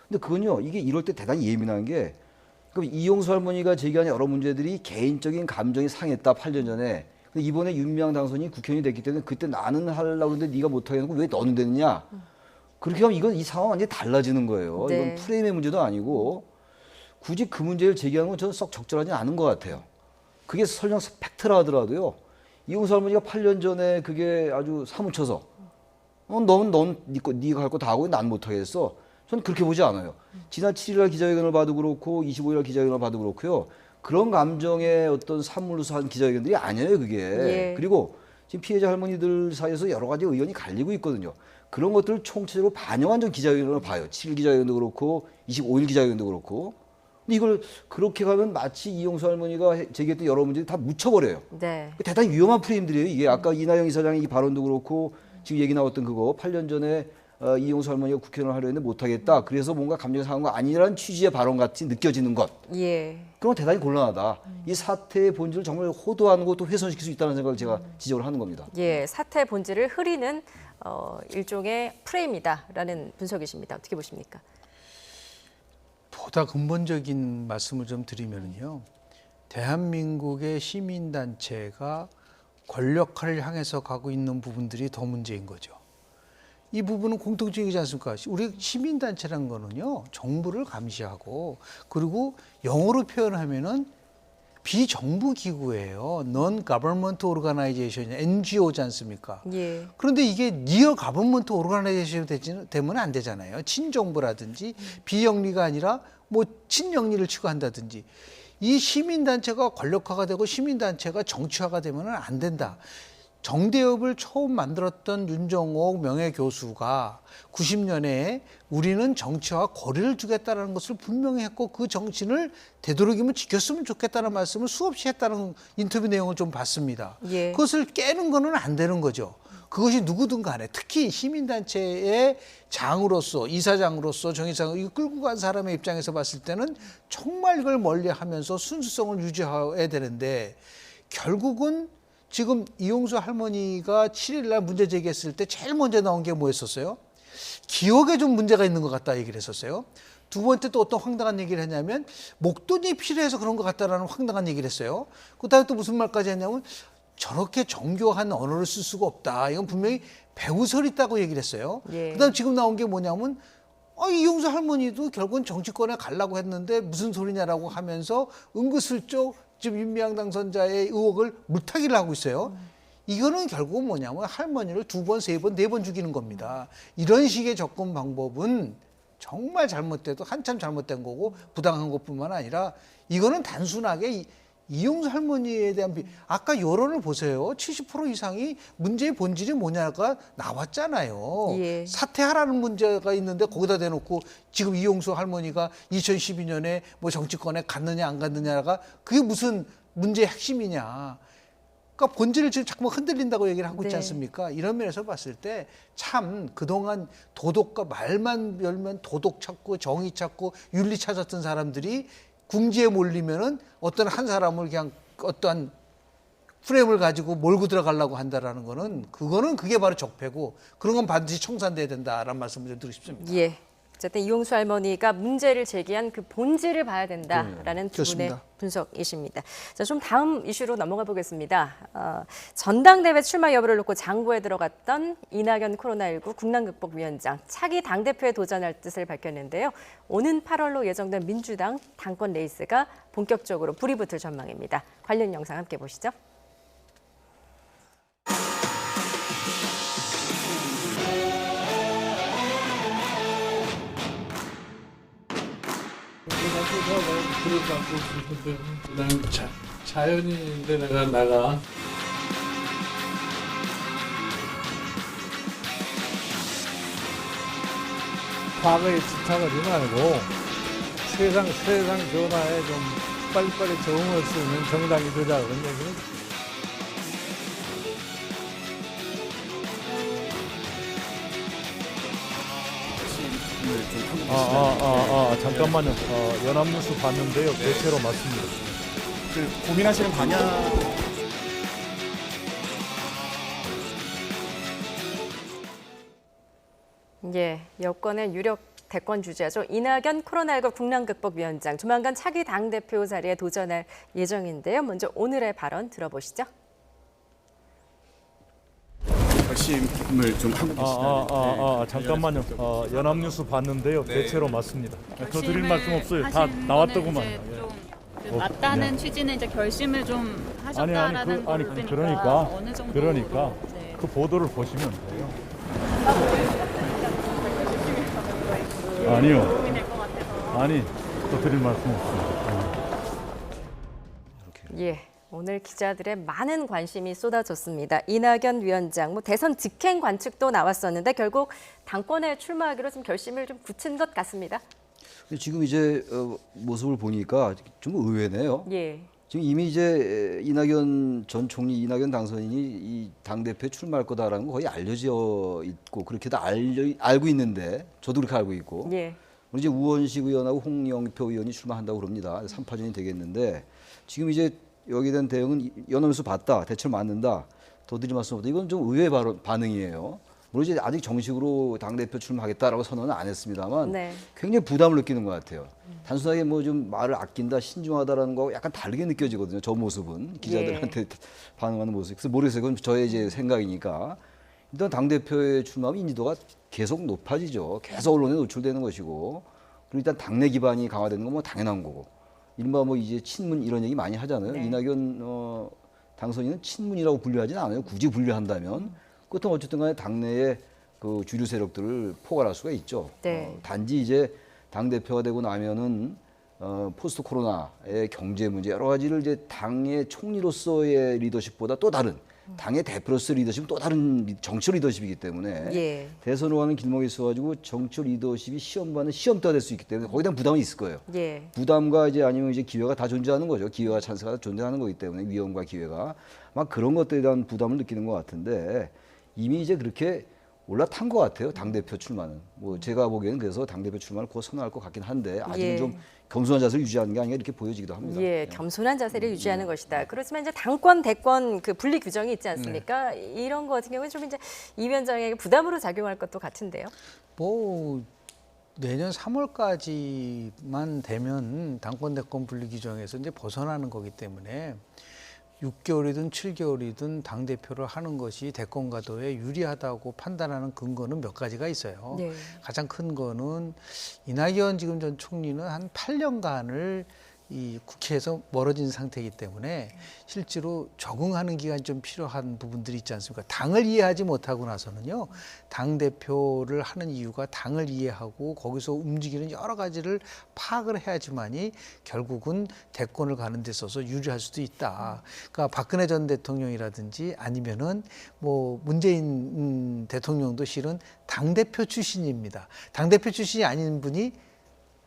근데 그건요, 이게 이럴 때 대단히 예민한 게, 그럼 이용수 할머니가 제기한 여러 문제들이 개인적인 감정이 상했다, 8년 전에. 근데 이번에 윤미향 당선이 국회의원이 됐기 때문에 그때 나는 하려고 했는데 네가 못하겠고 왜 너는 됐느냐? 그렇게 하면 이 상황 완전히 달라지는 거예요. 네. 이건 프레임의 문제도 아니고 굳이 그 문제를 제기하는 건 저는 썩 적절하지 않은 것 같아요. 그게 설령 팩트라 하더라도요. 이용수 할머니가 8년 전에 그게 아주 사무쳐서 넌 네가 할 거 다 하고 난 못하겠어. 저는 그렇게 보지 않아요. 지난 7일날 기자회견을 봐도 그렇고 25일날 기자회견을 봐도 그렇고요. 그런 감정의 어떤 산물로서 한 기자회견들이 아니에요, 그게. 예. 그리고 지금 피해자 할머니들 사이에서 여러 가지 의견이 갈리고 있거든요. 그런 것들을 총체적으로 반영한 전 기자회견을 봐요. 7일 기자회견도 그렇고 25일 기자회견도 그렇고. 근데 이걸 그렇게 가면 마치 이용수 할머니가 제기했던 여러 문제를 다 묻혀버려요. 네. 대단히 위험한 프레임들이에요. 이게 아까 이나영 이사장의 이 발언도 그렇고 지금 얘기 나왔던 그거 8년 전에 이용수 할머니가 국회의원을 하려 했는데 못하겠다. 그래서 뭔가 감정이 상한 거 아니라는 취지의 발언 같이 느껴지는 것. 예. 그런 건 대단히 곤란하다. 이 사태의 본질을 정말 호도하는 것도 훼손시킬 수 있다는 생각을 제가 지적을 하는 겁니다. 예, 사태 본질을 흐리는 일종의 프레임이다라는 분석이십니다. 어떻게 보십니까? 보다 근본적인 말씀을 좀 드리면요. 대한민국의 시민단체가 권력화를 향해서 가고 있는 부분들이 더 문제인 거죠. 이 부분은 공통적이지 않습니까? 우리 시민단체라는 거는요, 정부를 감시하고, 그리고 영어로 표현하면은 비정부 기구예요. Non-Government Organization, NGO지 않습니까? 예. 그런데 이게 Near Government Organization 되면 안 되잖아요. 친정부라든지 비영리가 아니라 뭐 친영리를 추구한다든지. 이 시민단체가 권력화가 되고 시민단체가 정치화가 되면 안 된다. 정대협을 처음 만들었던 윤정옥 명예교수가 90년에 우리는 정치와 거리를 두겠다는 것을 분명히 했고 그 정신을 되도록이면 지켰으면 좋겠다는 말씀을 수없이 했다는 인터뷰 내용을 좀 봤습니다. 예. 그것을 깨는 거는 안 되는 거죠. 그것이 누구든 간에 특히 시민단체의 장으로서 이사장으로서 정의상을 이거 끌고 간 사람의 입장에서 봤을 때는 정말 이걸 멀리하면서 순수성을 유지해야 되는데 결국은 지금 이용수 할머니가 7일 날 문제 제기했을 때 제일 먼저 나온 게 뭐였었어요? 기억에 좀 문제가 있는 것 같다 얘기를 했었어요. 두 번째 또 어떤 황당한 얘기를 했냐면 목돈이 필요해서 그런 것 같다라는 황당한 얘기를 했어요. 그다음에 또 무슨 말까지 했냐면 저렇게 정교한 언어를 쓸 수가 없다. 이건 분명히 배우설이 있다고 얘기를 했어요. 예. 그다음 지금 나온 게 뭐냐면 이용수 할머니도 결국은 정치권에 가려고 했는데 무슨 소리냐라고 하면서 은근슬쩍 지금 윤미향 당선자의 의혹을 물타기를 하고 있어요. 이거는 결국은 뭐냐면 할머니를 2번, 3번, 4번 죽이는 겁니다. 이런 식의 접근 방법은 정말 잘못돼도 한참 잘못된 거고 부당한 것뿐만 아니라 이거는 단순하게 이용수 할머니에 대한 아까 여론을 보세요. 70% 이상이 문제의 본질이 뭐냐가 나왔잖아요. 예. 사퇴하라는 문제가 있는데 거기다 대놓고 지금 이용수 할머니가 2012년에 뭐 정치권에 갔느냐 안 갔느냐가 그게 무슨 문제의 핵심이냐. 그러니까 본질을 지금 자꾸만 흔들린다고 얘기를 하고 있지 네. 않습니까? 이런 면에서 봤을 때 참 그동안 도덕과 말만 열면 도덕 찾고 정의 찾고 윤리 찾았던 사람들이 궁지에 몰리면은 어떤 한 사람을 그냥 어떠한 프레임을 가지고 몰고 들어가려고 한다라는 거는 그게 바로 적폐고 그런 건 반드시 청산돼야 된다라는 말씀을 좀 드리고 싶습니다. 예. 어쨌든 이용수 할머니가 문제를 제기한 그 본질을 봐야 된다라는 두 분의 그렇습니다. 분석이십니다. 자, 좀 다음 이슈로 넘어가 보겠습니다. 전당대회 출마 여부를 놓고 장고에 들어갔던 이낙연 코로나19 국난극복위원장 차기 당대표에 도전할 뜻을 밝혔는데요. 오는 8월로 예정된 민주당 당권 레이스가 본격적으로 불이 붙을 전망입니다. 관련 영상 함께 보시죠. 그다음에 자연인인데 내가 과거에 집착하지 말고 세상 변화에 좀 빨리빨리 적응할 수 있는 정당이 되자 그런 얘기는. 잠깐만요. 연합뉴스 봤는데요. 대체로 맞습니다. 고민하시는 방향 예, 여권의 유력 대권 주자죠. 이낙연 코로나19 국난극복위원장 조만간 차기 당대표 자리에 도전할 예정인데요. 먼저 오늘의 발언 들어보시죠. 결심을 좀 하고 계시다는. 잠깐만요. 연합뉴스 봤는데요. 대체로 맞습니다. 더 드릴 말씀 없어요. 다 나왔더구만. 맞다는 취지는 이제 결심을 좀 하셨다라는 걸 들으니까 그러니까 어느 정도 네. 그 보도를 보시면 돼요. 아니요. 도움이 될 것 같아서. 아니, 더 드릴 말씀 없습니다. 예, 오늘 기자들의 많은 관심이 쏟아졌습니다. 이낙연 위원장, 대선 직행 관측도 나왔었는데 결국 당권에 출마하기로 좀 결심을 좀 굳힌 것 같습니다. 지금 이제 모습을 보니까 좀 의외네요. 예. 지금 이미 이제 이낙연 전 총리, 이낙연 당선인이 이 당대표에 출마할 거다라는 거 거의 알려져 있고 그렇게도 알고 있는데 저도 그렇게 알고 있고 예. 오늘 이제 우원식 의원하고 홍영표 의원이 출마한다고 그럽니다. 3파전이 되겠는데 지금 이제 여기에 대한 대응은 연합뉴스 봤다, 대체로 맞는다, 더 드릴 말씀 없다. 이건 좀 의외의 반응이에요. 물론 이제 아직 정식으로 당대표 출마하겠다라고 선언은 안 했습니다만 네. 굉장히 부담을 느끼는 것 같아요. 단순하게 뭐 좀 말을 아낀다, 신중하다라는 거 약간 다르게 느껴지거든요. 저 모습은 기자들한테 반응하는 모습. 그래서 모르겠어요. 그건 저의 이제 생각이니까 일단 당대표의 출마하면 인지도가 계속 높아지죠. 계속 언론에 노출되는 것이고 그리고 일단 당내 기반이 강화되는 건 뭐 당연한 거고 이른바 뭐 이제 친문 이런 얘기 많이 하잖아요. 네. 이낙연 당선인은 친문이라고 분류하지는 않아요. 굳이 분류한다면. 그렇다면 어쨌든 간에 당내의 그 주류 세력들을 포괄할 수가 있죠. 네. 단지 이제 당대표가 되고 나면은 포스트 코로나의 경제 문제 여러 가지를 이제 당의 총리로서의 리더십보다 또 다른 당의 대표로서의 리더십은 또 다른 정치 리더십이기 때문에 예. 대선으로 가는 길목에 있어가지고 정치 리더십이 시험받는 시험대가 될 수 있기 때문에 거기에 대한 부담이 있을 거예요. 예. 부담과 이제 아니면 이제 기회가 다 존재하는 거죠. 기회와 찬스가 다 존재하는 거기 때문에 위험과 기회가 막 그런 것들에 대한 부담을 느끼는 것 같은데 이미 이제 그렇게 올라탄 것 같아요. 당대표 출마는. 뭐 제가 보기에는 그래서 당대표 출마를 곧 선언할 것 같긴 한데 아직은 예. 좀 겸손한 자세를 유지하는 게 아닌가 이렇게 보여지기도 합니다. 예, 겸손한 자세를 유지하는 것이다. 그렇지만 이제 당권, 대권 그 분리 규정이 있지 않습니까? 이런 거 같은 경우는 좀 이제 이 위원장에게 부담으로 작용할 것도 같은데요. 뭐 내년 3월까지만 되면 당권 대권 분리 규정에서 이제 벗어나는 거기 때문에 6개월이든 7개월이든 당 대표를 하는 것이 대권 가도에 유리하다고 판단하는 근거는 몇 가지가 있어요. 네. 가장 큰 거는 이낙연 지금 전 총리는 한 8년간을 이 국회에서 멀어진 상태이기 때문에 실제로 적응하는 기간이 좀 필요한 부분들이 있지 않습니까? 당을 이해하지 못하고 나서는요, 당대표를 하는 이유가 당을 이해하고 거기서 움직이는 여러 가지를 파악을 해야지만이 결국은 대권을 가는 데 있어서 유리할 수도 있다. 그러니까 박근혜 전 대통령이라든지 아니면은 뭐 문재인 대통령도 실은 당대표 출신입니다. 당대표 출신이 아닌 분이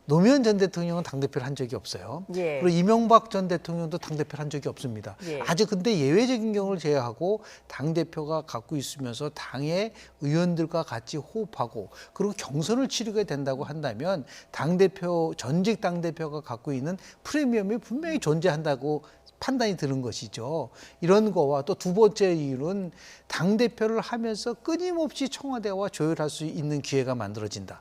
노무현 전 대통령은 당대표를 한 적이 없어요. 예. 그리고 이명박 전 대통령도 당대표를 한 적이 없습니다. 예. 아주 근데 예외적인 경우를 제외하고 당대표가 갖고 있으면서 당의 의원들과 같이 호흡하고 그리고 경선을 치르게 된다고 한다면 당대표, 전직 당대표가 갖고 있는 프리미엄이 분명히 존재한다고 판단이 드는 것이죠. 이런 거와 또 두 번째 이유는 당대표를 하면서 끊임없이 청와대와 조율할 수 있는 기회가 만들어진다.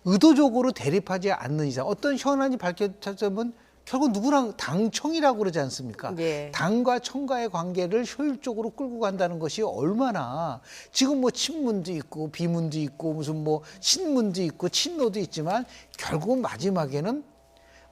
의도적으로 대립하지 않는 이상 어떤 현안이 밝혀졌다면 결국 누구랑 당청이라고 그러지 않습니까? 예. 당과 청과의 관계를 효율적으로 끌고 간다는 것이 얼마나 지금 뭐 친문도 있고 비문도 있고 무슨 뭐 친문도 있고 친노도 있지만 결국 마지막에는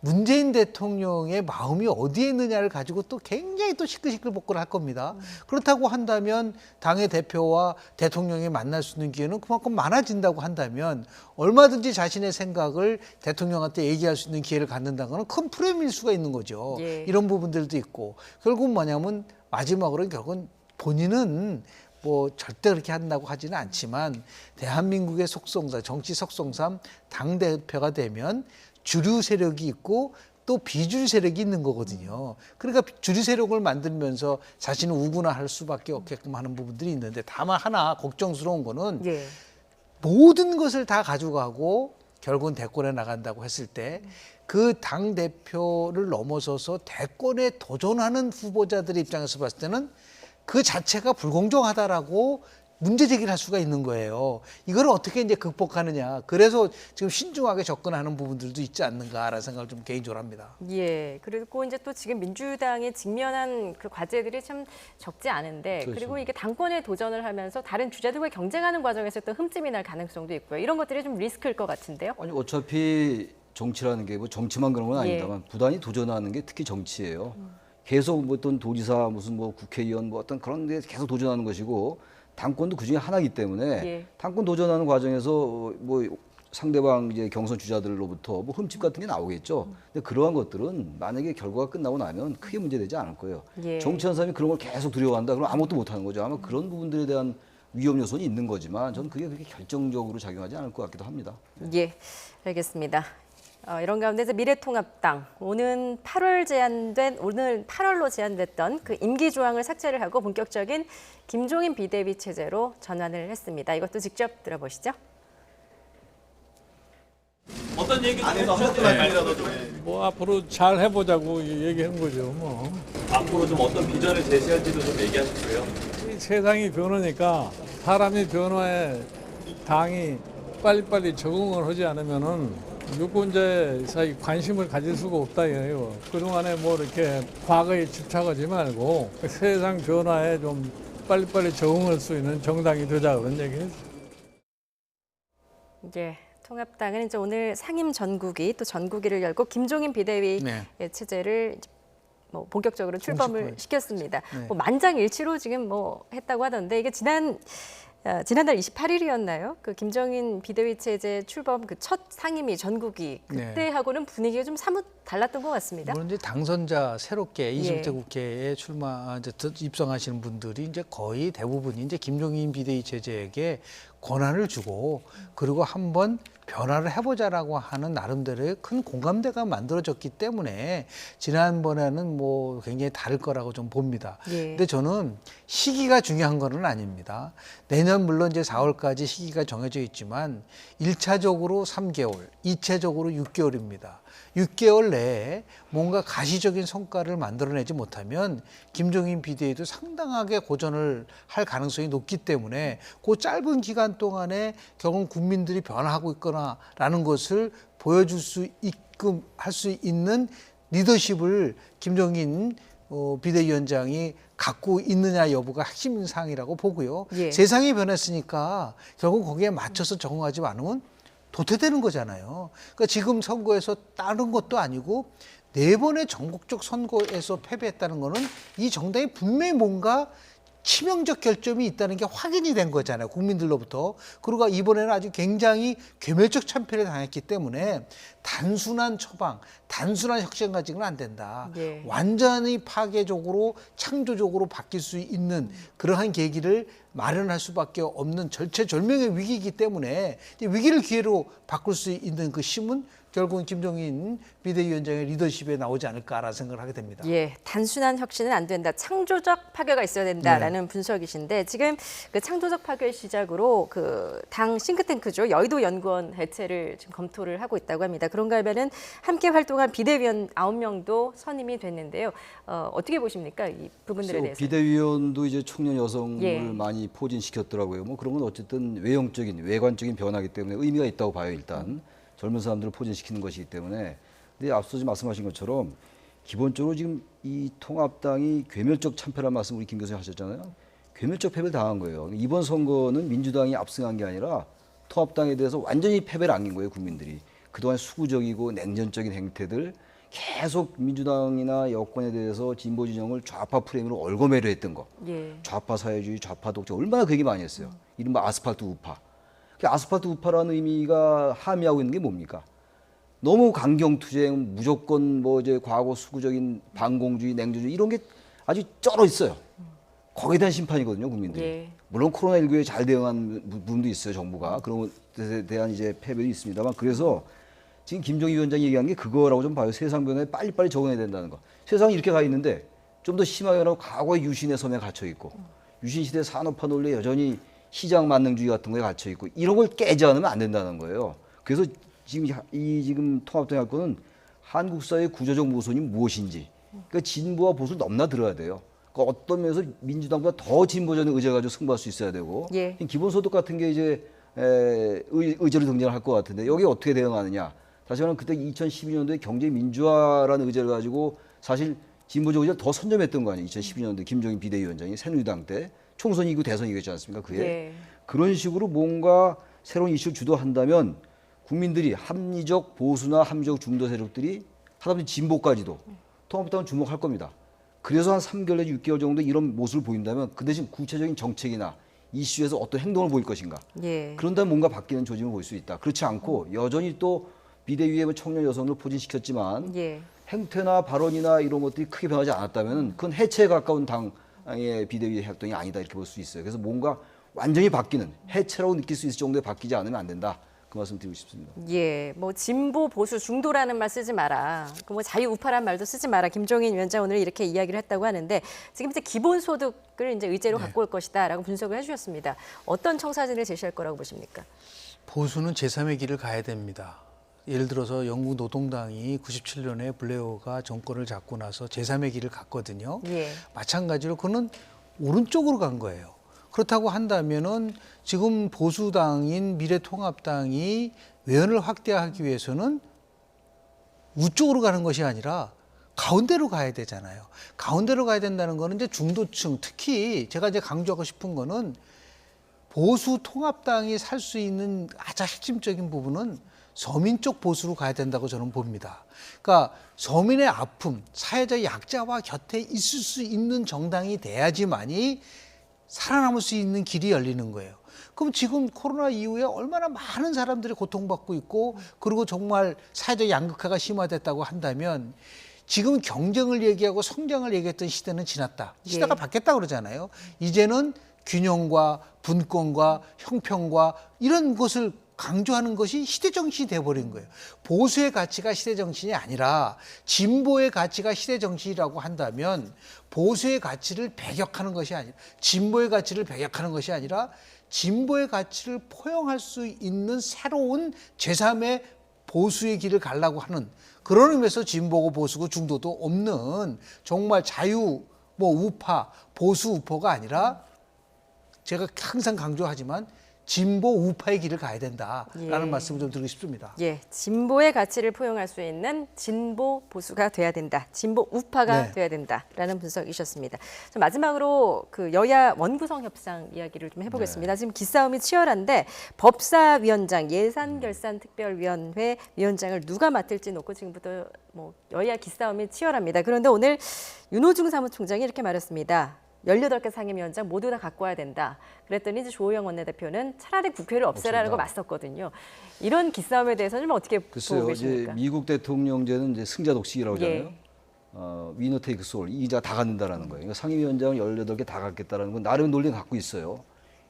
문재인 대통령의 마음이 어디에 있느냐를 가지고 또 굉장히 또 시끌시끌복걸 할 겁니다. 그렇다고 한다면 당의 대표와 대통령이 만날 수 있는 기회는 그만큼 많아진다고 한다면 얼마든지 자신의 생각을 대통령한테 얘기할 수 있는 기회를 갖는다는 건 큰 프레임일 수가 있는 거죠. 예. 이런 부분들도 있고 결국 뭐냐면 마지막으로 결국은 본인은 뭐 절대 그렇게 한다고 하지는 않지만 대한민국의 속성상 정치 속성상 당대표가 되면 주류 세력이 있고 또 비주류 세력이 있는 거거든요. 그러니까 주류 세력을 만들면서 자신을 우군화할 수밖에 없게끔 하는 부분들이 있는데 다만 하나 걱정스러운 거는 예. 모든 것을 다 가져가고 결국은 대권에 나간다고 했을 때 그 당대표를 넘어서서 대권에 도전하는 후보자들의 입장에서 봤을 때는 그 자체가 불공정하다라고 문제 제기를 할 수가 있는 거예요. 이걸 어떻게 이제 극복하느냐. 그래서 지금 신중하게 접근하는 부분들도 있지 않는가라는 생각을 좀 개인적으로 합니다. 예. 그리고 이제 또 지금 민주당이 직면한 그 과제들이 참 적지 않은데 그렇죠. 그리고 이게 당권에 도전을 하면서 다른 주자들과 경쟁하는 과정에서 또 흠집이 날 가능성도 있고요. 이런 것들이 좀 리스크일 것 같은데요. 아니 어차피 정치라는 게 뭐 정치만 그런 건 아닙니다만 부단히 도전하는 게 특히 정치예요. 계속 뭐 어떤 도지사 무슨 뭐 국회의원 뭐 어떤 그런 데 계속 도전하는 것이고 당권도 그중에 하나이기 때문에 예. 당권 도전하는 과정에서 뭐 상대방 이제 경선 주자들로부터 뭐 흠집 같은 게 나오겠죠. 근데 그러한 것들은 만약에 결과가 끝나고 나면 크게 문제되지 않을 거예요. 예. 정치하는 사람이 그런 걸 계속 두려워한다. 그럼 아무것도 못 하는 거죠. 아마 그런 부분들에 대한 위험 요소는 있는 거지만 저는 그게 그렇게 결정적으로 작용하지 않을 것 같기도 합니다. 예. 알겠습니다. 이런 가운데서 미래통합당 오는 8월로 제한됐던 그 임기 조항을 삭제를 하고 본격적인 김종인 비대위 체제로 전환을 했습니다. 이것도 직접 들어보시죠. 어떤 얘기도 해주셨나요? 뭐 앞으로 잘 해보자고 얘기한 거죠. 뭐 앞으로 좀 어떤 비전을 제시할지도 좀 얘기하셨고요. 이 세상이 변하니까 사람이 변화에 당이 빨리빨리 적응을 하지 않으면은 유권자의 사이 관심을 가질 수가 없다 이거예요. 그동안에 뭐 이렇게 과거에 집착하지 말고 세상 변화에 좀 빨리빨리 적응할 수 있는 정당이 되자 그런 얘기예요. 예. 통합당은 이제 오늘 상임 전국위 또 전국위를 열고 김종인 비대위 네. 체제를 뭐 본격적으로 출범을 공식화했죠. 시켰습니다. 네. 뭐 만장일치로 지금 뭐 했다고 하던데 이게 지난달 28일이었나요? 그 김종인 비대위 체제 출범 그 첫 상임위 전국위 그때하고는 분위기가 좀 사뭇 달랐던 것 같습니다. 물론 이제 당선자 새롭게 20대 예. 국회에 입성하시는 분들이 이제 거의 대부분이 이제 김종인 비대위 체제에게 권한을 주고 그리고 한번 변화를 해보자라고 하는 나름대로의 큰 공감대가 만들어졌기 때문에 지난번에는 뭐 굉장히 다를 거라고 좀 봅니다. 예. 근데 저는 시기가 중요한 건 아닙니다. 내년 물론 이제 4월까지 시기가 정해져 있지만 1차적으로 3개월, 2차적으로 6개월입니다. 6개월 내에 뭔가 가시적인 성과를 만들어내지 못하면 김종인 비대위도 상당하게 고전을 할 가능성이 높기 때문에 그 짧은 기간 동안에 결국 국민들이 변화하고 있거나라는 것을 보여줄 수 있게끔 할 수 있는 리더십을 김종인 비대위원장이 갖고 있느냐 여부가 핵심 사항이라고 보고요. 예. 세상이 변했으니까 결국 거기에 맞춰서 적응하지 않으면 도태되는 거잖아요. 그러니까 지금 선거에서 다른 것도 아니고 4번의 전국적 선거에서 패배했다는 거는 이 정당이 분명히 뭔가 치명적 결점이 있다는 게 확인이 된 거잖아요. 국민들로부터. 그리고 이번에는 아주 굉장히 괴멸적 참패를 당했기 때문에 단순한 처방, 단순한 혁신 가지고는 안 된다. 예. 완전히 파괴적으로 창조적으로 바뀔 수 있는 그러한 계기를 마련할 수밖에 없는 절체절명의 위기이기 때문에 위기를 기회로 바꿀 수 있는 그 힘은 결국은 김종인 비대위원장의 리더십에 나오지 않을까라는 생각을 하게 됩니다. 예, 단순한 혁신은 안 된다. 창조적 파괴가 있어야 된다라는 분석이신데 지금 그 창조적 파괴 시작으로 그 당 싱크탱크죠. 여의도 연구원 해체를 지금 검토를 하고 있다고 합니다. 그런가 하면은 함께 활동한 비대위원 9명도 선임이 됐는데요. 어떻게 보십니까? 이 부분들에 대해서. 비대위원도 이제 청년 여성을 예. 많이 포진시켰더라고요. 뭐 그런 건 어쨌든 외형적인, 외관적인 변화이기 때문에 의미가 있다고 봐요. 일단 젊은 사람들을 포진시키는 것이기 때문에. 근데 앞서 말씀하신 것처럼 기본적으로 지금 이 통합당이 괴멸적 참패란 말씀 우리 김 교수님 하셨잖아요. 괴멸적 패배를 당한 거예요. 이번 선거는 민주당이 압승한 게 아니라 통합당에 대해서 완전히 패배를 안긴 거예요. 국민들이. 그동안 수구적이고 냉전적인 행태들 계속 민주당이나 여권에 대해서 진보 진영을 좌파 프레임으로 얽어매려 했던 거. 예. 좌파 사회주의, 좌파 독재 얼마나 그 얘기 많이 했어요. 이른바 아스팔트 우파. 그 아스팔트 우파라는 의미가 함의하고 있는 게 뭡니까? 너무 강경투쟁, 무조건 뭐 이제 과거 수구적인 반공주의, 냉전주의 이런 게 아주 쩔어 있어요. 거기에 대한 심판이거든요, 국민들이. 예. 물론 코로나19에 잘 대응한 부분도 있어요, 정부가. 그런 것에 대한 이제 패배도 있습니다만. 그래서 지금 김종인 위원장이 얘기한 게 그거라고 좀 봐요. 세상 변화에 빨리빨리 적응해야 된다는 거. 세상이 이렇게 가 있는데 좀 더 심하게 하고 과거의 유신의 섬에 갇혀 있고 유신시대 산업화 논리에 여전히 시장 만능주의 같은 거에 갇혀 있고 이런 걸 깨지 않으면 안 된다는 거예요. 그래서 지금 통합당이 할 거는 한국 사회의 구조적 모순이 무엇인지 그러니까 진보와 보수를 넘나들어야 돼요. 그러니까 어떤 면에서 민주당보다 더 진보적인 의제를 가지고 승부할 수 있어야 되고 예. 기본소득 같은 게 이제 의제로 등장할 것 같은데 여기 어떻게 대응하느냐. 다시 말하면 그때 2012년도에 경제 민주화라는 의제를 가지고 사실 진보적 의제를 더 선점했던 거 아니에요. 2012년도에 김종인 비대위원장이 새누리당 때 총선 이기고 대선 이겼지 않습니까? 그게. 예. 그런 식으로 뭔가 새로운 이슈를 주도한다면 국민들이 합리적 보수나 합리적 중도 세력들이 하다못해 진보까지도 통합당을 주목할 겁니다. 그래서 한 3개월 내지 6개월 정도 이런 모습을 보인다면 그 대신 구체적인 정책이나 이슈에서 어떤 행동을 보일 것인가. 예. 그런다면 뭔가 바뀌는 조짐을 볼 수 있다. 그렇지 않고 여전히 또 비대위에 청년 여성을 포진시켰지만 예. 행태나 발언이나 이런 것들이 크게 변하지 않았다면 그건 해체에 가까운 당의 비대위 활동이 아니다 이렇게 볼 수 있어요. 그래서 뭔가 완전히 바뀌는 해체라고 느낄 수 있을 정도에 바뀌지 않으면 안 된다. 그 말씀 드리고 싶습니다. 예, 뭐 진보 보수 중도라는 말 쓰지 마라. 그 뭐 자유 우파란 말도 쓰지 마라. 김종인 위원장 오늘 이렇게 이야기를 했다고 하는데 지금 이제 기본소득을 이제 의제로 갖고 올 것이다라고 분석을 해주셨습니다. 어떤 청사진을 제시할 거라고 보십니까? 보수는 제3의 길을 가야 됩니다. 예를 들어서 영국 노동당이 97년에 블레어가 정권을 잡고 나서 제3의 길을 갔거든요. 예. 마찬가지로 그는 오른쪽으로 간 거예요. 그렇다고 한다면은 지금 보수당인 미래통합당이 외연을 확대하기 위해서는 우쪽으로 가는 것이 아니라 가운데로 가야 되잖아요. 가운데로 가야 된다는 거는 이제 중도층, 특히 제가 이제 강조하고 싶은 거는 보수 통합당이 살 수 있는 가장 핵심적인 부분은 서민 쪽 보수로 가야 된다고 저는 봅니다. 그러니까 서민의 아픔, 사회적 약자와 곁에 있을 수 있는 정당이 돼야지만이 살아남을 수 있는 길이 열리는 거예요. 그럼 지금 코로나 이후에 얼마나 많은 사람들이 고통받고 있고 그리고 정말 사회적 양극화가 심화됐다고 한다면 지금 경쟁을 얘기하고 성장을 얘기했던 시대는 지났다. 시대가 바뀌었다고 그러잖아요. 이제는 균형과 분권과 형평과 이런 것을 강조하는 것이 시대 정신이 돼버린 거예요. 보수의 가치가 시대 정신이 아니라 진보의 가치가 시대 정신이라고 한다면 보수의 가치를 배격하는 것이 아니라 진보의 가치를 배격하는 것이 아니라 진보의 가치를 포용할 수 있는 새로운 제3의 보수의 길을 가려고 하는 그런 의미에서 진보고 보수고 중도도 없는 정말 자유 우파 보수 우파가 아니라 제가 항상 강조하지만 진보 우파의 길을 가야 된다라는 말씀을 좀 드리고 싶습니다. 예, 진보의 가치를 포용할 수 있는 진보 보수가 돼야 된다. 진보 우파가 돼야 된다라는 분석이셨습니다. 자, 마지막으로 그 여야 원구성 협상 이야기를 좀 해보겠습니다. 지금 기싸움이 치열한데 법사위원장 예산결산특별위원회 위원장을 누가 맡을지 놓고 지금부터 뭐 여야 기싸움이 치열합니다. 그런데 오늘 윤호중 사무총장이 이렇게 말했습니다. 18개 상임위원장 모두 다 갖고 와야 된다. 그랬더니 이제 조호영 원내대표는 차라리 국회를 없애라는 거 맞섰거든요. 이런 기싸움에 대해서는 어떻게 보고 계십니까? 이제 미국 대통령제는 이제 승자 독식이라고 하잖아요. 위너 테이크 솔, 이기자가 다 갖는다라는 거예요. 그러니까 상임위원장을 18개 다 갖겠다라는 건 나름 논리를 갖고 있어요.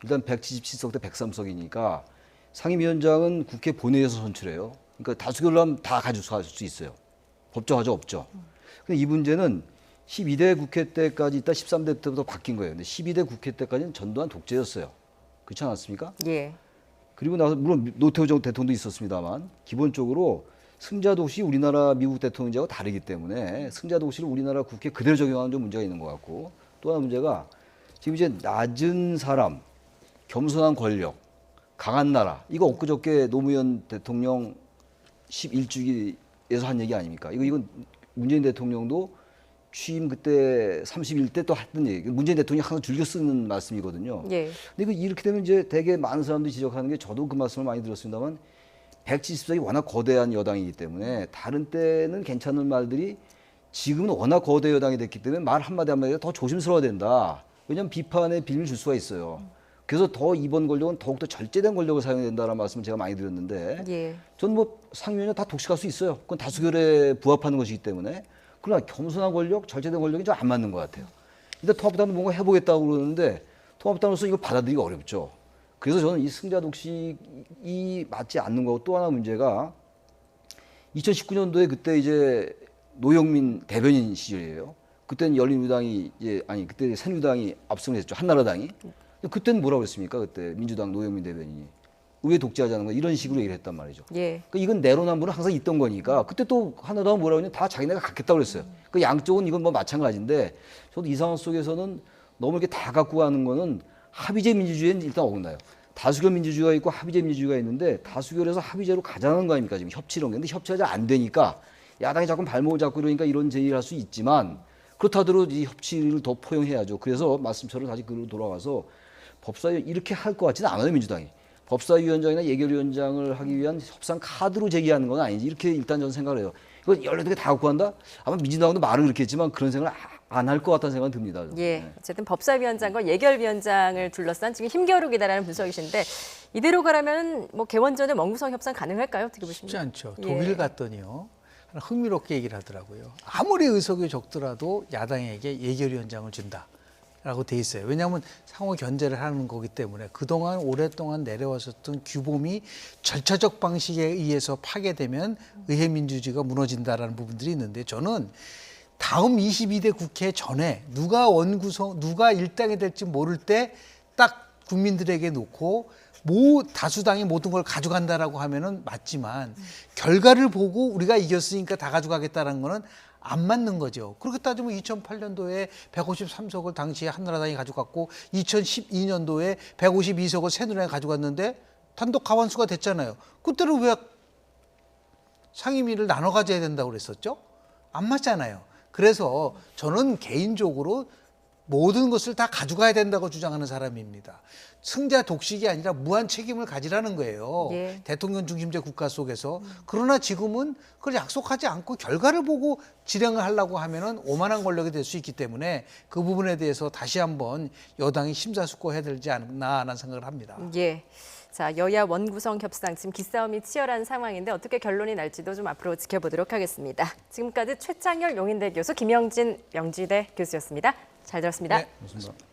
일단 177석 대 103석이니까 상임위원장은 국회 본회의에서 선출해요. 그러니까 다수결로 하면 다 가져갈 수 있어요. 법정하죠, 없죠. 근데 이 문제는 12대 국회 때까지 있다 13대 때부터 바뀐 거예요. 근데 12대 국회 때까지는 전두환 독재였어요. 그렇지 않았습니까? 예. 그리고 나서 물론 노태우 전 대통령도 있었습니다만 기본적으로 승자 독식이 우리나라 미국 대통령제하고 다르기 때문에 승자 독식을 우리나라 국회에 그대로 적용하는 좀 문제가 있는 것 같고, 또 하나 문제가 지금 이제 낮은 사람, 겸손한 권력, 강한 나라, 이거 엊그저께 노무현 대통령 11주기에서 한 얘기 아닙니까? 이건 문재인 대통령도 취임 그때 31대 또 했던 얘기. 문재인 대통령이 항상 즐겨 쓰는 말씀이거든요. 예. 근데 이렇게 되면 이제 되게 많은 사람들이 지적하는 게, 저도 그 말씀을 많이 들었습니다만 170석이 워낙 거대한 여당이기 때문에 다른 때는 괜찮은 말들이 지금은 워낙 거대 여당이 됐기 때문에 말 한마디 한마디가 더 조심스러워야 된다. 왜냐하면 비판에 빌미를 줄 수가 있어요. 그래서 더 이번 권력은 더욱더 절제된 권력을 사용해야 된다는 말씀을 제가 많이 드렸는데, 예. 저는 뭐 상임위원장 다 독식할 수 있어요. 그건 다수결에 부합하는 것이기 때문에. 그러나 겸손한 권력, 절제된 권력이 좀 안 맞는 것 같아요. 일단 통합당도 뭔가 해보겠다고 그러는데 통합당으로서 이거 받아들이기 어렵죠. 그래서 저는 이 승자 독식이 맞지 않는 거고, 또 하나 문제가 2019년도에 그때 이제 노영민 대변인 시절이에요. 그때는 열린우리당이 그때 새누리당이 압승을 했죠. 한나라당이. 그때는 뭐라고 그랬습니까? 그때 민주당 노영민 대변인이 의회 독재하자는 거 이런 식으로 얘기를 했단 말이죠. 예. 그러니까 이건 내로남불은 항상 있던 거니까, 그때 또 하나도 뭐라고 했냐, 다 자기네가 갖겠다고 그랬어요. 그 양쪽은 이건 뭐 마찬가지인데, 저도 이 상황 속에서는 너무 이렇게 다 갖고 가는 거는 합의제 민주주의는 일단 어긋나요. 다수결 민주주의가 있고 합의제 민주주의가 있는데, 다수결에서 합의제로 가자는 거 아닙니까? 지금 협치 이런 게. 근데 협치가 잘 안 되니까 야당이 자꾸 발목을 잡고 이러니까 이런 제의를 할 수 있지만, 그렇다더라도 이 협치를 더 포용해야죠. 그래서 말씀처럼 다시 그로 돌아가서 법사위 이렇게 할 것 같지는 않아요, 민주당이. 법사위원장이나 예결위원장을 하기 위한 협상 카드로 제기하는 건 아니지. 이렇게 일단 저는 생각을 해요. 이거 14개 다 갖고 간다? 아마 민주당도 말은 그렇게 했지만 그런 생각을 안 할 것 같다는 생각은 듭니다. 예. 네. 어쨌든 법사위원장과 예결위원장을 둘러싼 지금 힘겨루기다라는 분석이신데, 이대로 가라면 뭐 개원전의 원구성 협상 가능할까요? 어떻게 보십니까? 쉽지 않죠. 예. 독일 갔더니요, 하나 흥미롭게 얘기를 하더라고요. 아무리 의석이 적더라도 야당에게 예결위원장을 준다 라고 돼 있어요. 왜냐하면 상호 견제를 하는 거기 때문에 그동안 오랫동안 내려왔었던 규범이 절차적 방식에 의해서 파괴되면 의회 민주주의가 무너진다라는 부분들이 있는데, 저는 다음 22대 국회 전에 누가 일당이 될지 모를 때 딱 국민들에게 놓고 다수당이 모든 걸 가져간다라고 하면은 맞지만, 결과를 보고 우리가 이겼으니까 다 가져가겠다라는 거는 안 맞는 거죠. 그렇게 따지면 2008년도에 153석을 당시에 한나라당이 가져갔고, 2012년도에 152석을 새누리당이 가져갔는데 단독 과반수가 됐잖아요. 그때는 왜 상임위를 나눠 가져야 된다고 그랬었죠? 안 맞잖아요. 그래서 저는 개인적으로 모든 것을 다 가져가야 된다고 주장하는 사람입니다. 승자 독식이 아니라 무한 책임을 가지라는 거예요. 예. 대통령 중심제 국가 속에서. 그러나 지금은 그걸 약속하지 않고 결과를 보고 실행을 하려고 하면은 오만한 권력이 될 수 있기 때문에 그 부분에 대해서 다시 한번 여당이 심사숙고해야 되지 않나 하는 생각을 합니다. 예. 자, 여야 원구성 협상 지금 기싸움이 치열한 상황인데 어떻게 결론이 날지도 좀 앞으로 지켜보도록 하겠습니다. 지금까지 최창열 용인대 교수, 김영진 명지대 교수였습니다. 잘 들었습니다. 네, 그렇습니다.